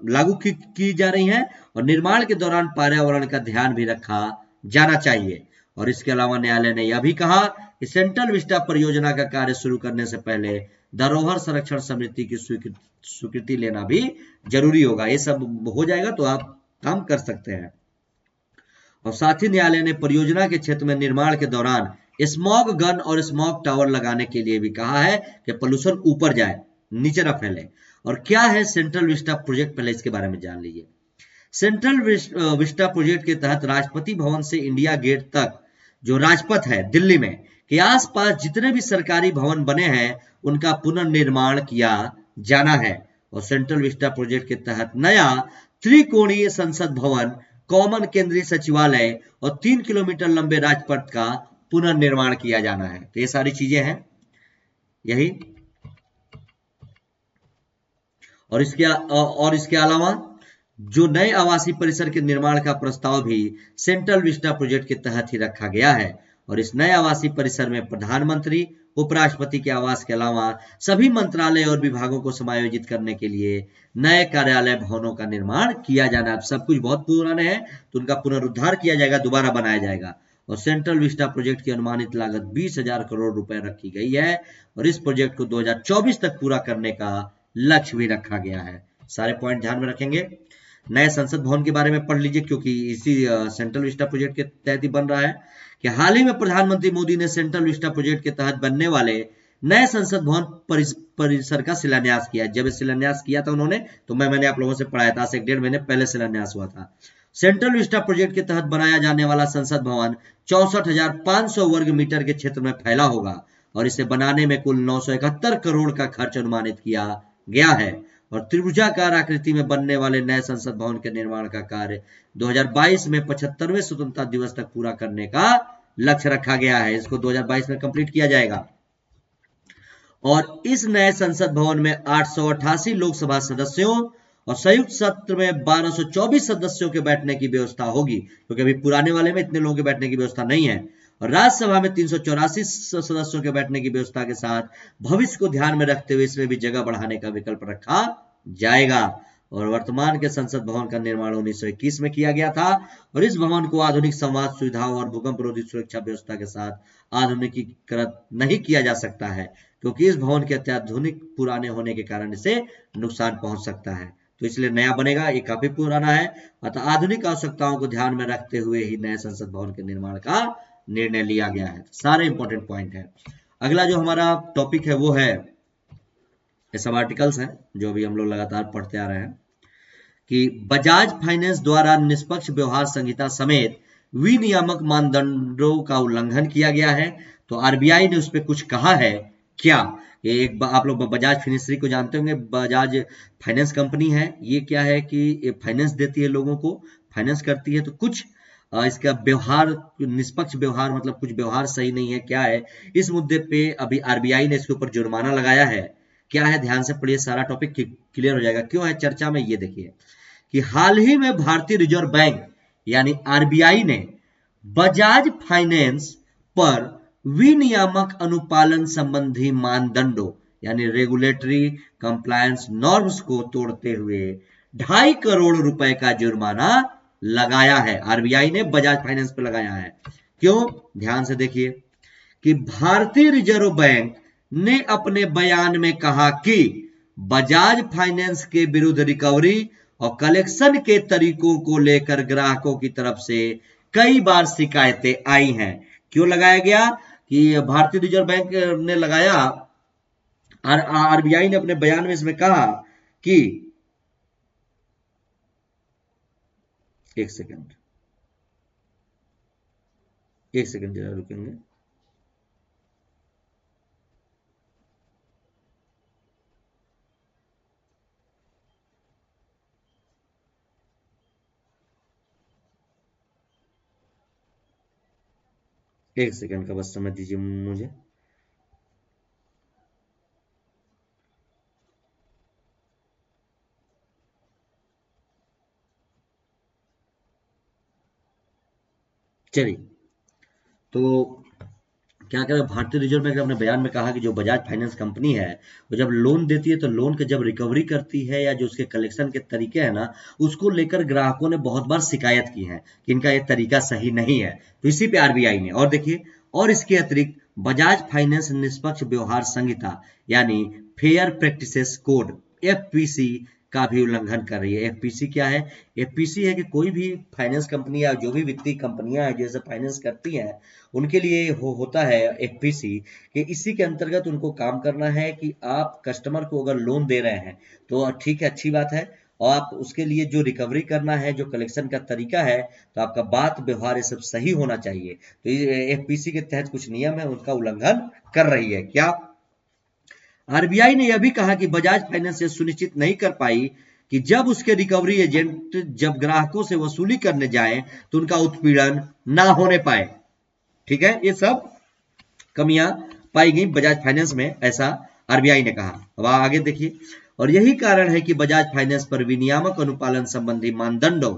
लागू की जा रही हैं और निर्माण के दौरान पर्यावरण का ध्यान भी रखा जाना चाहिए। और इसके अलावा न्यायालय ने यह भी कहा कि सेंट्रल विस्टा परियोजना का कार्य शुरू करने से पहले धरोहर संरक्षण समिति की स्वीकृति लेना भी जरूरी होगा। ये सब हो जाएगा तो आप काम कर सकते हैं। और साथ ही न्यायालय ने परियोजना के क्षेत्र में निर्माण के दौरान स्मॉग गन और स्मॉग टावर लगाने के लिए भी कहा है कि पोल्यूशन ऊपर जाए, नीचे न फैले। और क्या है सेंट्रल विस्टा प्रोजेक्ट, पहले इसके बारे में जान लीजिए। सेंट्रल विस्टा प्रोजेक्ट के तहत राष्ट्रपति भवन से इंडिया गेट तक जो राजपथ है दिल्ली में के आसपास जितने भी सरकारी भवन बने हैं उनका पुनर्निर्माण किया जाना है। और सेंट्रल विस्टा प्रोजेक्ट के तहत नया त्रिकोणीय संसद भवन, कॉमन केंद्रीय सचिवालय और 3 किलोमीटर लंबे राजपथ का पुनर्निर्माण किया जाना है। तो ये सारी चीजें हैं यही। और इसके अलावा जो नए आवासीय परिसर के निर्माण का प्रस्ताव भी सेंट्रल विस्टा प्रोजेक्ट के तहत ही रखा गया है। और इस नए आवासीय परिसर में प्रधानमंत्री, उपराष्ट्रपति के आवास के अलावा सभी मंत्रालय और विभागों को समायोजित करने के लिए नए कार्यालय भवनों का निर्माण किया जाना। अब सब कुछ बहुत पुराने हैं तो उनका पुनरुद्धार किया जाएगा, दोबारा बनाया जाएगा। और सेंट्रल विस्टा प्रोजेक्ट की अनुमानित लागत 20,000 करोड़ रुपए रखी गई है और इस प्रोजेक्ट को 2024 तक पूरा करने का लक्ष्य भी रखा गया है। सारे पॉइंट ध्यान में रखेंगे। नए संसद भवन के बारे में पढ़ लीजिए क्योंकि इसी सेंट्रल विस्टा प्रोजेक्ट के तहत ही बन रहा है कि हाल ही में प्रधानमंत्री मोदी ने सेंट्रल विस्टा प्रोजेक्ट के तहत बनने वाले नए संसद भवन परिसर का शिलान्यास किया। जब शिलान्यास किया था उन्होंने तो मैंने आप लोगों से पढ़ाया था, 1.5 महीने पहले शिलान्यास हुआ था। सेंट्रल विस्टा प्रोजेक्ट के तहत बनाया जाने वाला संसद भवन 64,500 वर्ग मीटर के क्षेत्र में फैला होगा और इसे बनाने में कुल 971 करोड़ का खर्च अनुमानित किया गया है। और त्रिभुजाकार आकृति में बनने वाले नए संसद भवन के निर्माण का कार्य 2022 में 75वें स्वतंत्रता दिवस तक पूरा करने का लक्ष्य रखा गया है। इसको 2022 में कंप्लीट किया जाएगा। और इस नए संसद भवन में 888 लोकसभा सदस्यों और संयुक्त सत्र में 1224 सदस्यों के बैठने की व्यवस्था होगी, क्योंकि अभी पुराने वाले में इतने लोगों के बैठने की व्यवस्था नहीं है। और राज्यसभा में 384 सदस्यों के बैठने की व्यवस्था के साथ भविष्य को ध्यान में रखते हुए इसमें भी जगह बढ़ाने का विकल्प रखा जाएगा। और वर्तमान के संसद भवन का निर्माण 1921 में किया गया था और इस भवन को आधुनिक संवाद सुविधाओं और भूकंप रोधी सुरक्षा व्यवस्था के साथ आधुनिकीकृत नहीं किया जा सकता है, क्योंकि इस भवन के अत्याधुनिक पुराने होने के कारण इसे नुकसान पहुंच सकता है। तो इसलिए नया बनेगा, ये काफी पुराना है। अतः आधुनिक आवश्यकताओं को ध्यान में रखते हुए ही नए संसद भवन के निर्माण का निर्णय लिया गया है। सारे इंपॉर्टेंट पॉइंट है। अगला जो हमारा टॉपिक है वो है, ये सब आर्टिकल्स हैं जो भी हम लोग लगातार पढ़ते आ रहे हैं कि बजाज फाइनेंस द्वारा निष्पक्ष व्यवहार संहिता समेत विनियामक मानदंडों का उल्लंघन किया गया है। तो आरबीआई ने उस पर कुछ कहा है क्या? एक आप लोग बजाज फिनेंसरी को जानते होंगे, बजाज फाइनेंस कंपनी है। ये क्या है कि फाइनेंस देती है लोगों को, फाइनेंस करती है। तो कुछ इसका व्यवहार, निष्पक्ष व्यवहार मतलब कुछ व्यवहार सही नहीं है, क्या है इस मुद्दे पे अभी आरबीआई ने इसके ऊपर जुर्माना लगाया है। क्या है, ध्यान से पढ़िए, सारा टॉपिक क्लियर हो जाएगा। क्यों है चर्चा में, ये देखिए कि हाल ही में भारतीय रिजर्व बैंक यानी आरबीआई ने बजाज फाइनेंस पर विनियामक अनुपालन संबंधी मानदंडों यानी रेगुलेटरी कंप्लायंस नॉर्म्स को तोड़ते हुए 2.5 करोड़ रुपए का जुर्माना लगाया है। आरबीआई ने बजाज फाइनेंस पर लगाया है। क्यों? ध्यान से देखिए कि भारतीय रिजर्व बैंक ने अपने बयान में कहा कि बजाज फाइनेंस के विरुद्ध रिकवरी और कलेक्शन के तरीकों को लेकर ग्राहकों की तरफ से कई बार शिकायतें आई हैं। क्यों लगाया गया? कि भारतीय रिजर्व बैंक ने लगाया, आरबीआई ने अपने बयान में इसमें कहा कि एक सेकंड जरा रुकेंगे। एक सेकंड का बस समय दीजिए मुझे। चलिए, तो क्या करें, भारतीय रिजर्व बैंक ने अपने बयान में कहा कि जो बजाज फाइनेंस कंपनी है वो जब लोन देती है तो लोन के जब रिकवरी करती है या जो उसके कलेक्शन के तरीके हैं ना, उसको लेकर ग्राहकों ने बहुत बार शिकायत की है कि इनका ये तरीका सही नहीं है। तो इसी पे आरबीआई ने, और देखिए, और इसके अतिरिक्त बजाज फाइनेंस निष्पक्ष व्यवहार संहिता यानी फेयर प्रैक्टिसेस कोड एफपीसी का भी उल्लंघन कर रही है। एफपीसी क्या है? एफपीसी है कि कोई भी फाइनेंस कंपनी या जो भी वित्तीय कंपनियां हैं जैसे फाइनेंस करती हैं, उनके लिए होता है एफपीसी कि इसी के अंतर्गत उनको काम करना है कि आप कस्टमर को अगर लोन दे रहे हैं तो ठीक है, अच्छी बात है, और आप उसके लिए जो रिकवरी करना है, जो कलेक्शन का तरीका है, तो आपका बात व्यवहार ये सब सही होना चाहिए। तो एफपीसी के तहत कुछ नियम है, उनका उल्लंघन कर रही है। क्या? आरबीआई ने यह भी कहा कि बजाज फाइनेंस ये सुनिश्चित नहीं कर पाई कि जब उसके रिकवरी एजेंट जब ग्राहकों से वसूली करने जाएं तो उनका उत्पीड़न ना होने पाए। ठीक है, ये सब कमियां पाई गई बजाज फाइनेंस में, ऐसा आरबीआई ने कहा। अब आगे देखिए, और यही कारण है कि बजाज फाइनेंस पर विनियामक अनुपालन संबंधी मानदंडों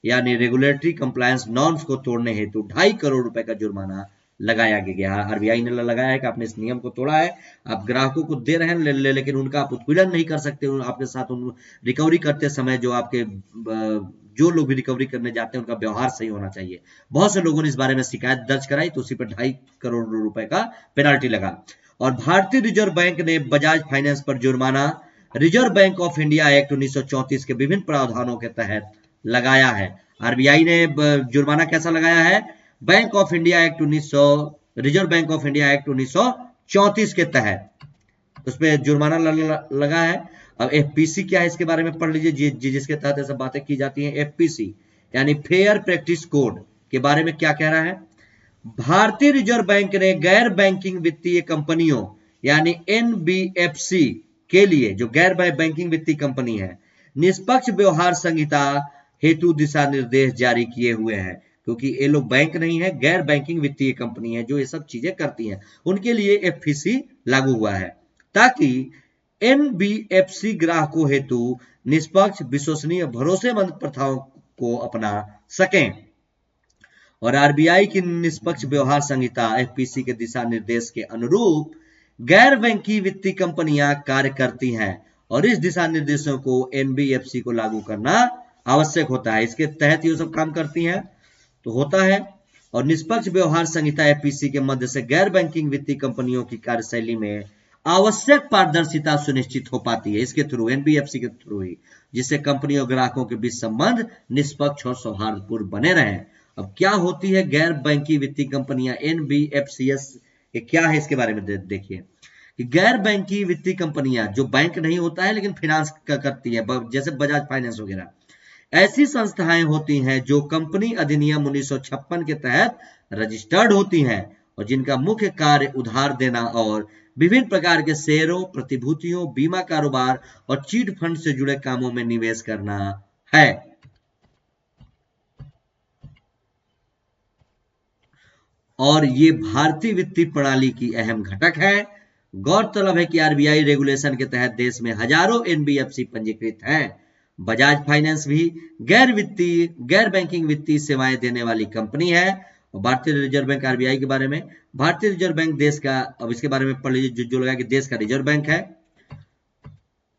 यानी रेगुलेटरी कंप्लायंस नॉर्म्स को तोड़ने हेतु 2.5 करोड़ रुपए का जुर्माना लगाया गया। आरबीआई ने लगाया है कि आपने इस नियम को तोड़ा है, आप ग्राहकों को दे रहे हैं लेकिन उनका आप उत्पीड़न नहीं कर सकते, आपके साथ उन रिकवरी करते समय जो लोग भी रिकवरी करने जाते हैं उनका व्यवहार सही होना चाहिए। बहुत से लोगों ने इस बारे में शिकायत दर्ज कराई तो उसी पर 2.5 करोड़ रुपए का पेनाल्टी लगा। और भारतीय रिजर्व बैंक ने बजाज फाइनेंस पर जुर्माना reserve bank of India act 1934 के विभिन्न प्रावधानों के तहत लगाया है। आरबीआई ने जुर्माना कैसा लगाया है? Bank of India act 1900 reserve bank of India act 1934 के तहत उसमें जुर्माना लगा है। अब एफपीसी क्या है इसके बारे में पढ़ लीजिए, जिसके तहत ऐसा बातें की जाती हैं। एफपीसी यानी फेयर प्रैक्टिस कोड के बारे में क्या कह रहा है? भारतीय रिजर्व बैंक ने गैर बैंकिंग वित्तीय कंपनियों यानी एनबीएफसी के लिए, जो गैर बैंकिंग वित्तीय कंपनी है, निष्पक्ष व्यवहार संहिता हेतु दिशा निर्देश जारी किए हुए हैं। क्योंकि ये लोग बैंक नहीं है, गैर बैंकिंग वित्तीय कंपनी है जो ये सब चीजें करती हैं, उनके लिए एफपीसी लागू हुआ है ताकि एनबीएफसी ग्राहकों हेतु निष्पक्ष, विश्वसनीय, भरोसेमंद प्रथाओं को अपना सकें। और आरबीआई की निष्पक्ष व्यवहार संहिता एफपीसी के दिशा निर्देश के अनुरूप गैर बैंकिंग वित्तीय कंपनियां कार्य करती हैं और इस दिशा निर्देशों को एनबीएफसी को लागू करना आवश्यक होता है। इसके तहत ये सब काम करती हैं तो होता है। और निष्पक्ष व्यवहार संहिता एफपीसी के मध्य से गैर बैंकिंग वित्तीय कंपनियों की कार्यशैली में आवश्यक पारदर्शिता सुनिश्चित हो पाती है, इसके थ्रू, एनबीएफसी के थ्रू ही, जिससे कंपनी और ग्राहकों के बीच संबंध निष्पक्ष और सौहार्दपूर्ण बने रहे। अब क्या होती है गैर बैंकिंग वित्तीय कंपनियां, एनबीएफसीएस, ये क्या है इसके बारे में देखिए कि गैर बैंकिंग वित्तीय कंपनियां जो बैंक नहीं होता है लेकिन फाइनेंस करती है, जैसे बजाज फाइनेंस वगैरह, ऐसी संस्थाएं होती हैं जो कंपनी अधिनियम 1956 के तहत रजिस्टर्ड होती हैं और जिनका मुख्य कार्य उधार देना और विभिन्न प्रकार के शेयरों, प्रतिभूतियों, बीमा कारोबार और चीट फंड से जुड़े कामों में निवेश करना है। और ये भारतीय वित्तीय प्रणाली की अहम घटक है। गौरतलब है कि आरबीआई रेगुलेशन के तहत देश में हजारों एनबीएफसी पंजीकृत हैं। बजाज फाइनेंस भी गैर बैंकिंग वित्तीय सेवाएं देने वाली कंपनी है और भारतीय रिजर्व बैंक आरबीआई के बारे में, भारतीय रिजर्व बैंक देश का, अब इसके बारे में पढ़ लीजिए जो लगा कि देश का रिजर्व बैंक है,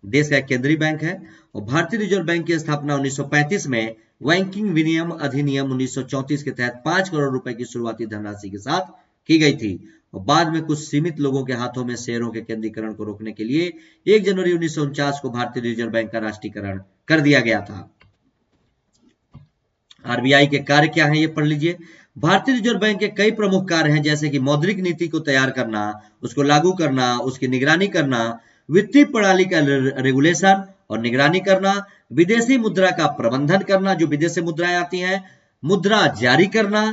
देश का केंद्रीय बैंक है। और भारतीय रिजर्व बैंक की स्थापना 1935 में बैंकिंग विनियम अधिनियम 1934 के तहत 5 करोड़ रुपए की शुरुआती धनराशि के साथ की गई थी और बाद में कुछ सीमित लोगों के हाथों में शेयरों के केंद्रीकरण को रोकने के लिए 1 जनवरी 1949 को भारतीय रिजर्व बैंक का राष्ट्रीयकरण कर दिया गया था। आरबीआई के कार्य क्या है ये पढ़ लीजिए। भारतीय रिजर्व बैंक के कई प्रमुख कार्य हैं, जैसे कि मौद्रिक नीति को तैयार करना, उसको लागू करना, उसकी निगरानी करना, वित्तीय प्रणाली का रेगुलेशन और निगरानी करना, विदेशी मुद्रा का प्रबंधन करना, जो विदेशी मुद्राएं आती हैं, मुद्रा जारी करना,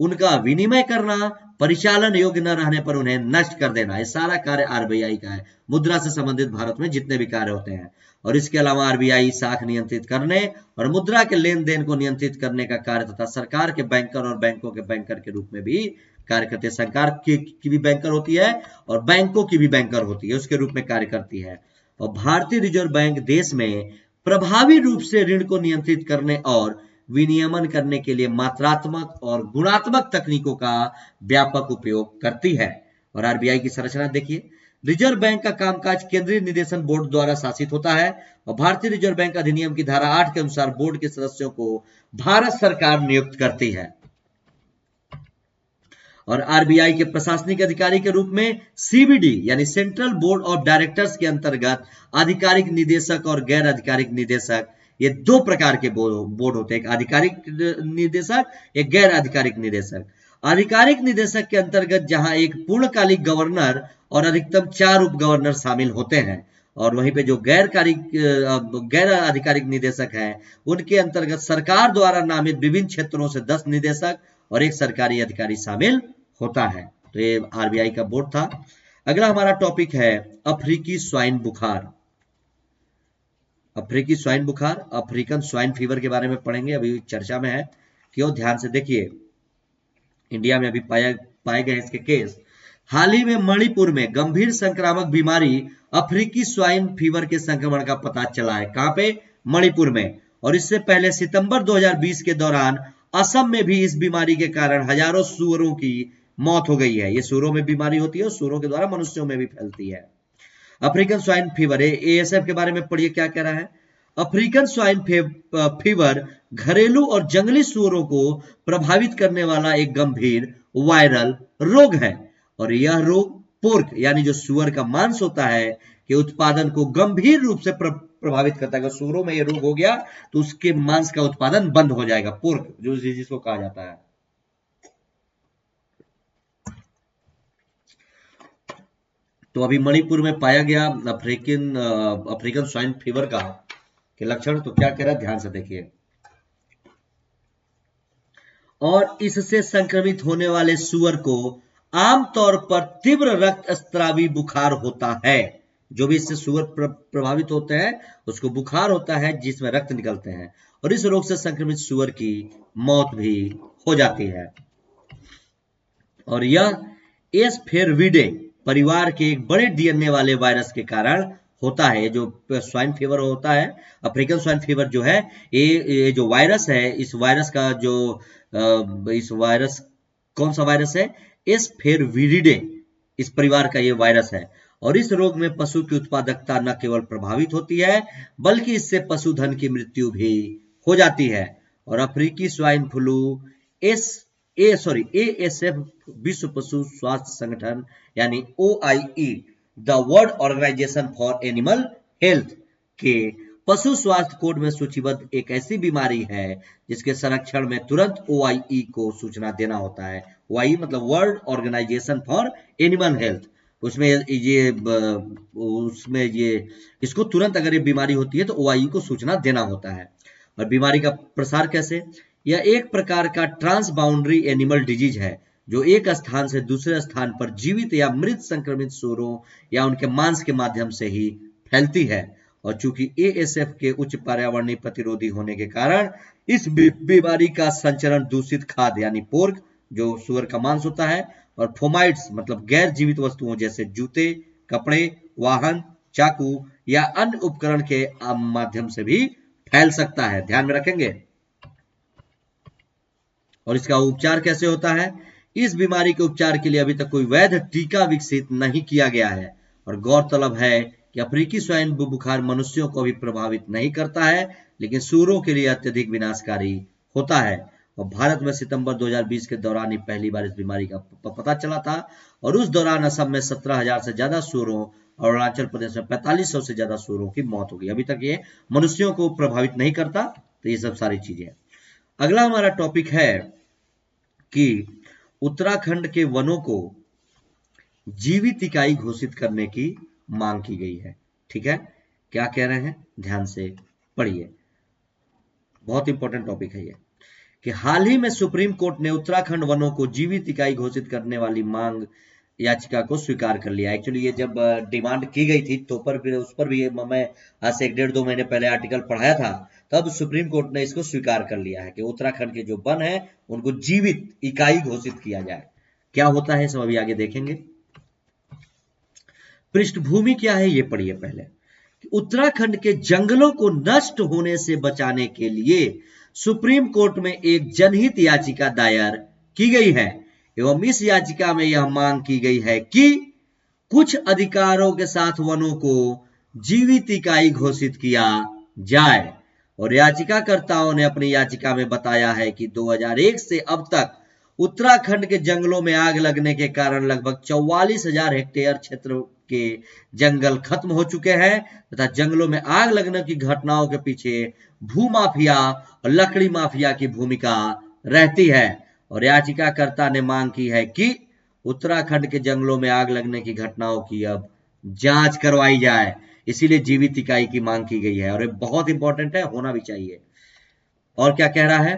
उनका विनिमय करना, परिचालन योग्य न रहने पर उन्हें नष्ट कर देना। ये सारा कार्य आरबीआई का है, मुद्रा से संबंधित भारत में जितने भी कार्य होते हैं। और इसके अलावा आरबीआई साख नियंत्रित करने और मुद्रा के लेन देन को नियंत्रित करने का कार्य तथा सरकार के बैंकर और बैंकों के बैंकर के रूप में भी कार्य करती है। सरकार की भी बैंकर होती है और बैंकों की भी बैंकर होती है, उसके रूप में कार्य करती है। और भारतीय रिजर्व बैंक देश में प्रभावी रूप से ऋण को नियंत्रित करने और विनियमन करने के लिए मात्रात्मक और गुणात्मक तकनीकों का व्यापक उपयोग करती है। और आरबीआई की संरचना देखिए। रिजर्व बैंक का कामकाज केंद्रीय निदेशन बोर्ड द्वारा शासित होता है और भारतीय रिजर्व बैंक अधिनियम की धारा 8 के अनुसार बोर्ड के सदस्यों को भारत सरकार नियुक्त करती है। और आरबीआई के प्रशासनिक अधिकारी के रूप में सीबीडी यानी सेंट्रल बोर्ड ऑफ डायरेक्टर्स के अंतर्गत आधिकारिक निदेशक और गैर आधिकारिक निदेशक, ये दो प्रकार के बोर्ड होते हैं, एक आधिकारिक निदेशक, एक गैर आधिकारिक निदेशक। आधिकारिक निदेशक के अंतर्गत जहां एक पूर्णकालिक गवर्नर और अधिकतम 4 उप गवर्नर शामिल होते हैं, और वहीं पे जो गैर आधिकारिक निदेशक हैं उनके अंतर्गत सरकार द्वारा नामित विभिन्न क्षेत्रों से 10 निदेशक और एक सरकारी अधिकारी शामिल होता है। तो ये आरबीआई का बोर्ड था। अगला हमारा टॉपिक है अफ्रीकी स्वाइन बुखार। अफ्रीकी स्वाइन बुखार, अफ्रीकन स्वाइन फीवर के बारे में पढ़ेंगे, अभी चर्चा में है, क्यों, ध्यान से देखिए। इंडिया में अभी पाए गए इसके केस। हाल ही में मणिपुर में गंभीर संक्रामक बीमारी अफ्रीकी स्वाइन फीवर के संक्रमण का पता चला है। कहां पे? मणिपुर में। और इससे पहले सितंबर 2020 के दौरान असम में भी इस बीमारी के कारण हजारों सूअरों की मौत हो गई है। ये सूअरों में बीमारी होती है और सूअरों के द्वारा मनुष्यों में भी फैलती है। अफ्रीकन स्वाइन फीवर, एएसएफ के बारे में पढ़िए क्या कह रहा है। अफ्रीकन स्वाइन फीवर घरेलू और जंगली सूअरों को प्रभावित करने वाला एक गंभीर वायरल रोग है और यह रोग पोर्क यानी जो सूअर का मांस होता है के उत्पादन को गंभीर रूप से प्रभावित करता है। अगर सूअरों में यह रोग हो गया तो उसके मांस का उत्पादन बंद हो जाएगा, पोर्क जिसको कहा जाता है। तो अभी मणिपुर में पाया गया अफ्रीकन स्वाइन फीवर का के लक्षण, तो क्या कह रहा है ध्यान से देखिए। और इससे संक्रमित होने वाले सूअर को आमतौर पर तीव्र रक्तस्रावी बुखार होता है। जो भी इससे सूअर प्रभावित होते हैं उसको बुखार होता है जिसमें रक्त निकलते हैं, और इस रोग से संक्रमित सूअर की मौत भी हो जाती है। और यह एस्फेरविडे परिवार के एक बड़े डीएनए वाले वायरस के कारण होता है। जो स्वाइन फीवर होता है, अफ्रीकन स्वाइन फीवर जो है, ये जो वायरस है, इस वायरस का जो इस वायरस कौन सा वायरस है? एस्फेरविडे, इस परिवार का ये वायरस है। और इस रोग में पशु की उत्पादकता न केवल प्रभावित होती है बल्कि इससे पशुधन की मृत्यु भी हो जाती है। और अफ्रीकी स्वाइन फ्लू एएसएफ विश्व पशु स्वास्थ्य संगठन यानी OIE, the world organisation for animal health के पशु स्वास्थ्य कोड में सूचीबद्ध एक ऐसी बीमारी है जिसके संरक्षण में तुरंत OIE को सूचना देना होता है। OIE मतलब world organisation for animal health. उसमें ये इसको तुरंत अगर ये बीमारी होती है तो OIE को सूचना देना होता है। और बीमारी का प्रसार कैसे? यह एक प्रकार का ट्रांसबाउंड्री एनिमल डिजीज है जो एक स्थान से दूसरे स्थान पर जीवित या मृत संक्रमित सूअरों या उनके मांस के माध्यम से ही फैलती है। और चूंकि एएसएफ के उच्च पर्यावरणीय प्रतिरोधी होने के कारण इस बीमारी का संचरण दूषित खाद्य यानी पोर्क जो सूअर का मांस होता है और फोमाइट्स मतलब गैर जीवित वस्तुओं जैसे जूते, कपड़े, वाहन, चाकू या अन्य उपकरण के माध्यम से भी फैल सकता है। ध्यान में रखेंगे। और इसका उपचार कैसे होता है? इस बीमारी के उपचार के लिए अभी तक कोई वैध टीका विकसित नहीं किया गया है और गौरतलब है कि अफ्रीकी स्वाइन फ्लू बुखार मनुष्यों को भी प्रभावित नहीं करता है, लेकिन सूअरों के लिए अत्यधिक विनाशकारी होता है। और भारत में सितंबर 2020 के दौरान ही पहली बार इस बीमारी का पता चला था और उस दौरान असम में 17,000 से ज्यादा सूअरों और अरुणाचल प्रदेश में 4500 से ज्यादा सूअरों की मौत हो गई। अभी तक ये मनुष्यों को प्रभावित नहीं करता। तो ये सब सारी चीजें। अगला हमारा टॉपिक है कि उत्तराखंड के वनों को जीवित इकाई घोषित करने की मांग की गई है। ठीक है, क्या कह रहे हैं, ध्यान से पढ़िए, बहुत इंपॉर्टेंट टॉपिक है ये। कि हाल ही में सुप्रीम कोर्ट ने उत्तराखंड वनों को जीवित इकाई घोषित करने वाली मांग याचिका को स्वीकार कर लिया। एक्चुअली ये जब डिमांड की गई थी तो उस पर भी मैं आज से 1-1.5-2 महीने पहले आर्टिकल पढ़ाया था, तब सुप्रीम कोर्ट ने इसको स्वीकार कर लिया है कि उत्तराखंड के जो वन है उनको जीवित इकाई घोषित किया जाए। क्या होता है सब अभी आगे देखेंगे। पृष्ठभूमि क्या है ये पढ़िए पहले। उत्तराखंड के जंगलों को नष्ट होने से बचाने के लिए सुप्रीम कोर्ट में एक जनहित याचिका दायर की गई है एवं इस याचिका में यह मांग की गई है कि कुछ अधिकारों के साथ वनों को जीवित इकाई घोषित किया जाए। और याचिकाकर्ताओं ने अपनी याचिका में बताया है कि 2001 से अब तक उत्तराखंड के जंगलों में आग लगने के कारण लगभग 44,000 हेक्टेयर क्षेत्र के जंगल खत्म हो चुके हैं तथा जंगलों में आग लगने की घटनाओं के पीछे भूमाफिया और लकड़ी माफिया की भूमिका रहती है। और याचिकाकर्ता ने मांग की है कि उत्तराखंड के जंगलों में आग लगने की घटनाओं की अब जांच करवाई जाए, इसीलिए जीवित इकाई की मांग की गई है और ये बहुत इंपॉर्टेंट है, होना भी चाहिए। और क्या कह रहा है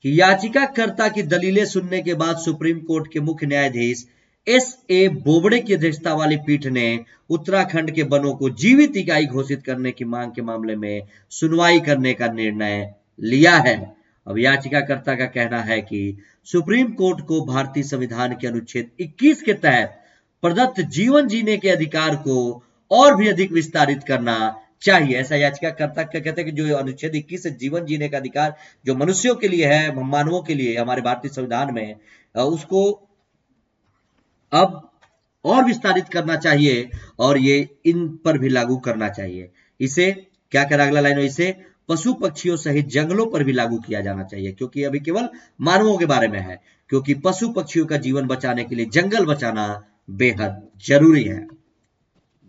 कि याचिकाकर्ता की दलीलें सुनने के बाद सुप्रीम कोर्ट के मुख्य न्यायाधीश S.A. बोबड़े की अध्यक्षता वाली पीठ ने उत्तराखंड के वनों को जीवित इकाई घोषित करने की मांग के मामले में सुनवाई करने का निर्णय लिया है। अब याचिकाकर्ता का कहना है कि सुप्रीम कोर्ट को भारतीय संविधान के अनुच्छेद 21 के तहत प्रदत्त जीवन जीने के अधिकार को और भी अधिक विस्तारित करना चाहिए। ऐसा याचिकाकर्ता कहते हैं कि जो अनुच्छेद 21 से जीवन जीने का अधिकार जो मनुष्यों के लिए है, मानवों के लिए हमारे भारतीय संविधान में, उसको अब और विस्तारित करना चाहिए और ये इन पर भी लागू करना चाहिए। इसे क्या कह रहा अगला लाइन में, इसे पशु पक्षियों सहित जंगलों पर भी लागू किया जाना चाहिए, क्योंकि अभी केवल मानवों के बारे में है, क्योंकि पशु पक्षियों का जीवन बचाने के लिए जंगल बचाना बेहद जरूरी है।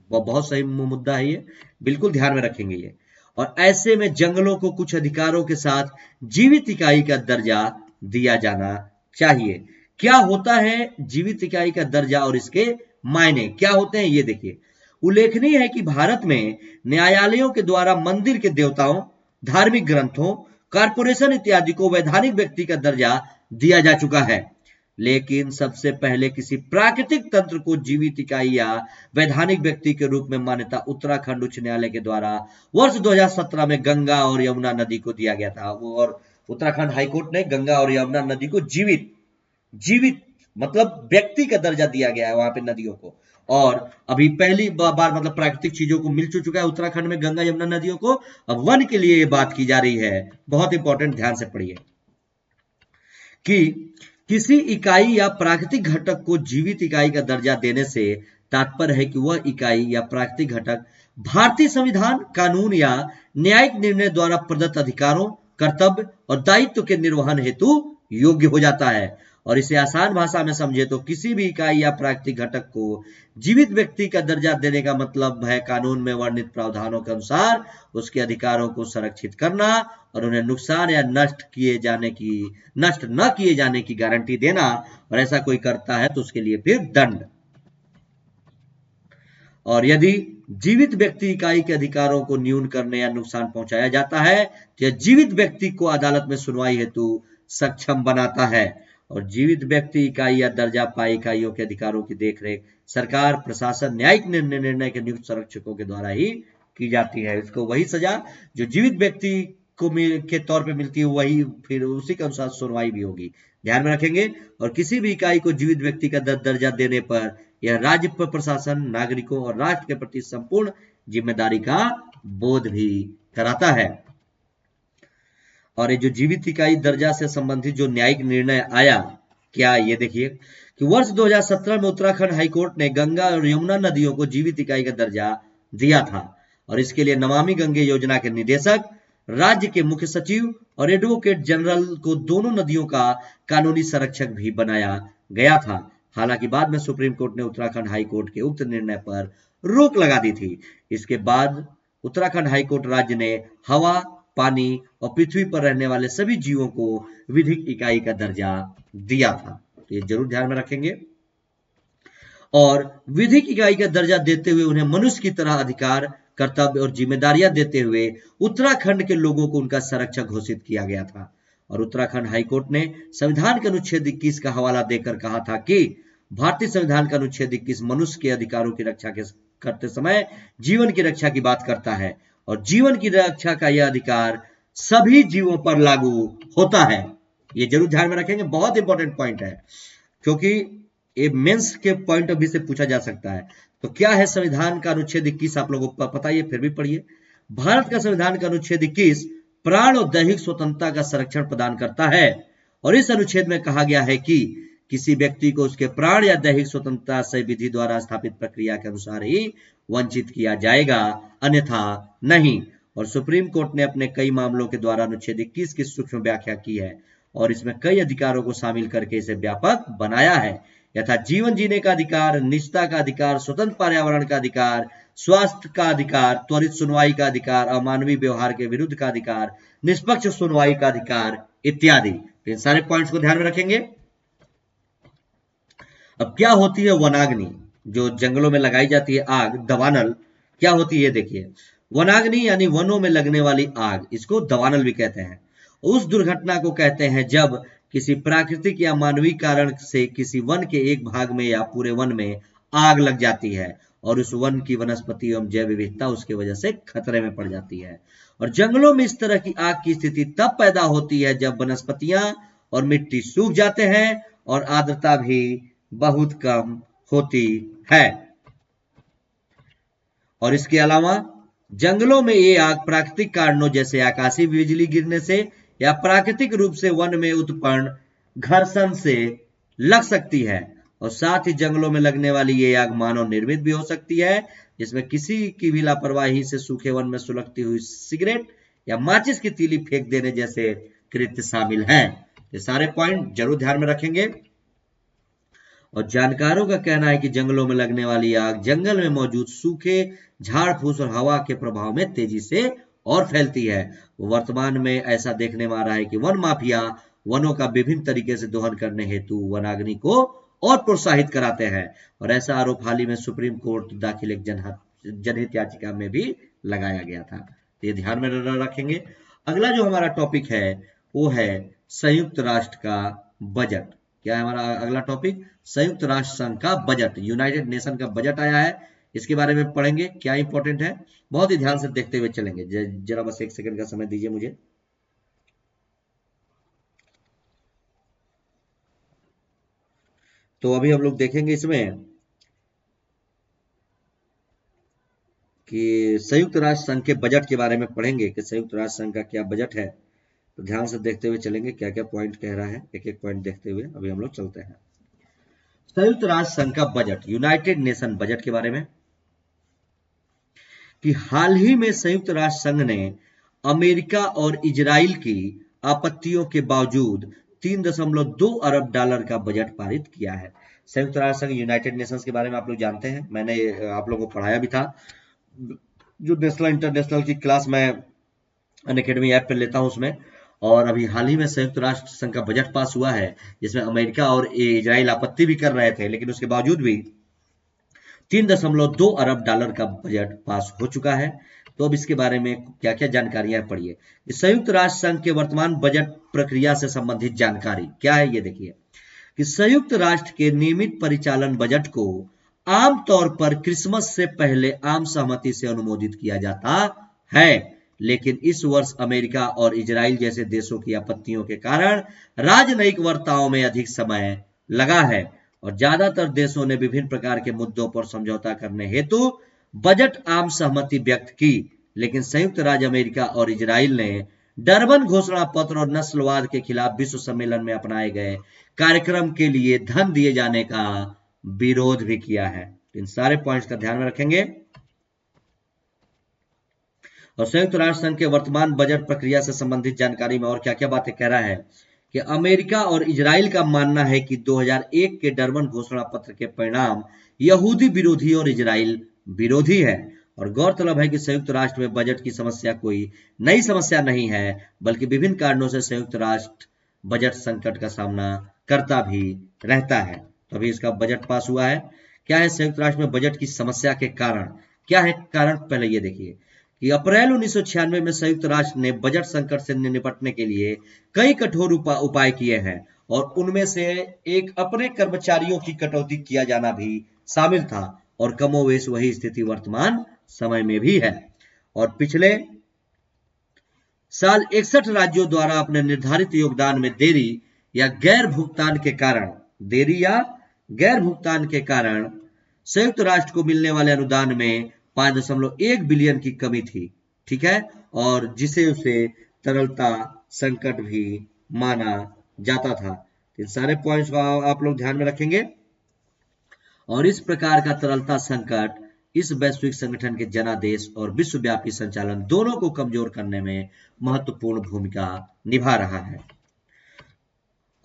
बहुत सही मुद्दा है ये, बिल्कुल ध्यान में रखेंगे ये। और ऐसे में जंगलों को कुछ अधिकारों के साथ जीवित इकाई का दर्जा दिया जाना चाहिए। क्या होता है जीवित इकाई का दर्जा और इसके मायने क्या होते हैं ये देखिए। उल्लेखनीय है कि भारत में न्यायालयों के द्वारा मंदिर के देवताओं, धार्मिक ग्रंथों, कारपोरेशन इत्यादि को वैधानिक व्यक्ति का दर्जा दिया जा चुका है, लेकिन सबसे पहले किसी प्राकृतिक तंत्र को जीवित इकाई या वैधानिक व्यक्ति के रूप में मान्यता उत्तराखंड उच्च न्यायालय के द्वारा वर्ष 2017 में गंगा और यमुना नदी को दिया गया था। और उत्तराखंड हाईकोर्ट ने गंगा और यमुना नदी को जीवित मतलब व्यक्ति का दर्जा दिया गया है वहां पे नदियों को। और अभी पहली बार मतलब प्राकृतिक चीजों को मिल चुका है उत्तराखंड में गंगा यमुना नदियों को, अब वन के लिए ये बात की जा रही है। बहुत इंपॉर्टेंट, ध्यान से पढ़िए कि किसी इकाई या प्राकृतिक घटक को जीवित इकाई का दर्जा देने से तात्पर्य है कि वह इकाई या प्राकृतिक घटक भारतीय संविधान, कानून या न्यायिक निर्णय द्वारा प्रदत्त अधिकारों, कर्तव्य और दायित्व के निर्वहन हेतु योग्य हो जाता है। और इसे आसान भाषा में समझे तो किसी भी इकाई या प्राकृतिक घटक को जीवित व्यक्ति का दर्जा देने का मतलब है कानून में वर्णित प्रावधानों के अनुसार उसके अधिकारों को संरक्षित करना और उन्हें नुकसान या नष्ट न किए जाने की गारंटी देना। और ऐसा कोई करता है तो उसके लिए फिर दंड। और यदि जीवित व्यक्ति इकाई के अधिकारों को न्यून करने या नुकसान पहुंचाया जाता है तो यह जीवित व्यक्ति को अदालत में सुनवाई हेतु सक्षम बनाता है। और जीवित व्यक्ति इकाई या दर्जा पाई इकाइयों के अधिकारों की देखरेख सरकार, प्रशासन, न्यायिक निर्णय के नियुक्त संरक्षकों के द्वारा ही की जाती है। इसको वही सजा जो जीवित व्यक्ति को के तौर पे मिलती है वही फिर उसी के अनुसार सुनवाई भी होगी, ध्यान में रखेंगे। और किसी भी इकाई को जीवित व्यक्ति का दर्जा देने पर यह राज्य प्रशासन, नागरिकों और राष्ट्र के प्रति संपूर्ण जिम्मेदारी का बोध भी कराता है। और ये जो जीवित इकाई दर्जा से संबंधित जो न्यायिक निर्णय आया, क्या ये देखिए कि वर्ष 2017 में उत्तराखंड हाईकोर्ट ने गंगा और यमुना नदियों को जीवित इकाई का दर्जा दिया था और इसके लिए नमामि गंगे योजना के निदेशक, राज्य के मुख्य सचिव और एडवोकेट जनरल को दोनों नदियों का कानूनी संरक्षक भी बनाया गया था। हालांकि बाद में सुप्रीम कोर्ट ने उत्तराखंड हाई कोर्ट के उक्त निर्णय पर रोक लगा दी थी। इसके बाद उत्तराखंड हाई कोर्ट राज्य ने हवा, पानी और पृथ्वी पर रहने वाले सभी जीवों को विधिक इकाई का दर्जा दिया था। ये जरूर ध्यान में रखेंगे। और विधिक इकाई का दर्जा देते हुए उन्हें मनुष्य की तरह अधिकार, कर्तव्य और जिम्मेदारियां देते हुए उत्तराखंड के लोगों को उनका संरक्षक घोषित किया गया था। और उत्तराखंड हाईकोर्ट ने संविधान के अनुच्छेद 21 का हवाला देकर कहा था कि भारतीय संविधान का अनुच्छेद 21 मनुष्य के अधिकारों की रक्षा करते समय जीवन की रक्षा की बात करता है और जीवन की रक्षा का यह अधिकार सभी जीवों पर लागू होता है। ये जरूर ध्यान में रखेंगे, बहुत इंपॉर्टेंट पॉइंट है, क्योंकि ये मेंस के पॉइंट ऑफ व्यू से पूछा जा सकता है। तो क्या है संविधान का अनुच्छेद 21, आप लोगों को पता ही है, फिर भी पढ़िए। भारत का संविधान का अनुच्छेद 21 प्राण और दैहिक स्वतंत्रता का संरक्षण प्रदान करता है और इस अनुच्छेद में कहा गया है कि किसी व्यक्ति को उसके प्राण या दैहिक स्वतंत्रता से विधि द्वारा स्थापित प्रक्रिया के अनुसार ही वंचित किया जाएगा, अन्यथा नहीं। और सुप्रीम कोर्ट ने अपने कई मामलों के द्वारा अनुच्छेद 21 की सूक्ष्म व्याख्या की है और इसमें कई अधिकारों को शामिल करके इसे व्यापक बनाया है, यथा जीवन जीने का अधिकार, निजता का अधिकार, स्वतंत्र पर्यावरण का अधिकार, स्वास्थ्य का अधिकार, त्वरित सुनवाई का अधिकार, अमानवीय व्यवहार के विरुद्ध का अधिकार, निष्पक्ष सुनवाई का अधिकार इत्यादि। इन सारे पॉइंट्स को ध्यान में रखेंगे। अब क्या होती है वनाग्नि, जो जंगलों में लगाई जाती है आग, दवानल, क्या होती है देखिए। वनाग्नि यानी वनों में लगने वाली आग, इसको दवानल भी कहते हैं। उस दुर्घटना को कहते हैं जब किसी प्राकृतिक या मानवीय कारण से किसी वन के एक भाग में या पूरे वन में आग लग जाती है और उस वन की वनस्पति एवं जैव विविधता उसकी वजह से खतरे में पड़ जाती है। और जंगलों में इस तरह की आग की स्थिति तब पैदा होती है जब वनस्पतियां और मिट्टी सूख जाते हैं और आर्द्रता भी बहुत कम होती है। और इसके अलावा जंगलों में ये आग प्राकृतिक कारणों जैसे आकाशीय बिजली गिरने से या प्राकृतिक रूप से वन में उत्पन्न घर्षण से लग सकती है। और साथ ही जंगलों में लगने वाली ये आग मानव निर्मित भी हो सकती है, जिसमें किसी की भी लापरवाही से सूखे वन में सुलगती हुई सिगरेट या माचिस की तीली फेंक देने जैसे कृत्य शामिल हैं। ये सारे पॉइंट जरूर ध्यान में रखेंगे। और जानकारों का कहना है कि जंगलों में लगने वाली आग जंगल में मौजूद सूखे झाड़ फूस और हवा के प्रभाव में तेजी से और फैलती है। वर्तमान में ऐसा देखने में आ रहा है कि वन माफिया वनों का विभिन्न तरीके से दोहन करने हेतु वनाग्नि को और प्रोत्साहित कराते हैं और ऐसा आरोप हाल ही में सुप्रीम कोर्ट दाखिल एक जनहित याचिका में भी लगाया गया था। तो ये ध्यान में रखेंगे। अगला जो हमारा टॉपिक है वो है संयुक्त राष्ट्र का बजट। क्या है हमारा अगला टॉपिक? संयुक्त राष्ट्र संघ का बजट, यूनाइटेड नेशन का बजट आया है, इसके बारे में पढ़ेंगे। क्या इंपॉर्टेंट है, बहुत ही ध्यान से देखते हुए चलेंगे। जरा बस एक सेकंड का समय दीजिए मुझे। तो अभी हम लोग देखेंगे इसमें कि संयुक्त राष्ट्र संघ के बजट के बारे में पढ़ेंगे कि संयुक्त राष्ट्र संघ का क्या बजट है। तो ध्यान से देखते हुए चलेंगे, क्या क्या पॉइंट कह रहा है, एक एक पॉइंट देखते हुए अभी हम लोग चलते हैं। संयुक्त राष्ट्र संघ का बजट, यूनाइटेड नेशन बजट के बारे में कि हाल ही में संयुक्त राष्ट्र संघ ने अमेरिका और इजराइल की आपत्तियों के बावजूद 3.2 अरब डॉलर का बजट पारित किया है। संयुक्त राष्ट्र संघ, यूनाइटेड नेशंस के बारे में आप लोग जानते हैं, मैंने आप लोगों को पढ़ाया भी था। जो नेशनल इंटरनेशनल की क्लास मैं अनअकैडमी ऐप पर लेता हूं उसमें। और अभी हाल ही में संयुक्त राष्ट्र संघ का बजट पास हुआ है, जिसमें अमेरिका और इजराइल आपत्ति भी कर रहे थे, लेकिन उसके बावजूद भी 3.2 अरब डॉलर का बजट पास हो चुका है। तो अब इसके बारे में क्या क्या जानकारियां पढ़िए। संयुक्त राष्ट्र संघ के वर्तमान बजट प्रक्रिया से संबंधित जानकारी क्या है, ये देखिए कि संयुक्त राष्ट्र के नियमित परिचालन बजट को आमतौर पर क्रिसमस से पहले आम सहमति से अनुमोदित किया जाता है, लेकिन इस वर्ष अमेरिका और इजराइल जैसे देशों की आपत्तियों के कारण राजनयिक वार्ताओं में अधिक समय लगा है और ज्यादातर देशों ने विभिन्न प्रकार के मुद्दों पर समझौता करने हेतु बजट आम सहमति व्यक्त की, लेकिन संयुक्त राज्य अमेरिका और इजराइल ने डरबन घोषणा पत्र और नस्लवाद के खिलाफ विश्व सम्मेलन में अपनाए गए कार्यक्रम के लिए धन दिए जाने का विरोध भी किया है। इन सारे पॉइंट्स का ध्यान में रखेंगे। और संयुक्त राष्ट्र संघ के वर्तमान बजट प्रक्रिया से संबंधित जानकारी में और क्या क्या बातें कह रहा है कि अमेरिका और इजराइल का मानना है कि 2001 के डरबन घोषणा पत्र के परिणाम यहूदी विरोधी और इजराइल विरोधी है। और गौरतलब है कि संयुक्त राष्ट्र में बजट की समस्या कोई नई समस्या नहीं है, बल्कि विभिन्न कारणों से संयुक्त राष्ट्र बजट संकट का सामना करता भी रहता है। तो अभी इसका बजट पास हुआ है। क्या है संयुक्त राष्ट्र में बजट की समस्या के कारण? क्या है कारण? पहले ये देखिए कि अप्रैल 1996 में संयुक्त राष्ट्र ने बजट संकट से निपटने के लिए कई कठोर उपाय किए हैं और उनमें से एक अपने कर्मचारियों की कटौती किया जाना भी शामिल था। और कमोवेश वही स्थिति वर्तमान समय में भी है। और पिछले साल 61 राज्यों द्वारा अपने निर्धारित योगदान में देरी या गैर भुगतान के कारण संयुक्त राष्ट्र को मिलने वाले अनुदान में 5.1 बिलियन की कमी थी। ठीक है, और जिसे उसे तरलता संकट भी माना जाता था। इन सारे पॉइंट्स को आप लोग ध्यान में रखेंगे। और इस प्रकार का तरलता संकट इस वैश्विक संगठन के जनादेश और विश्वव्यापी संचालन दोनों को कमजोर करने में महत्वपूर्ण भूमिका निभा रहा है।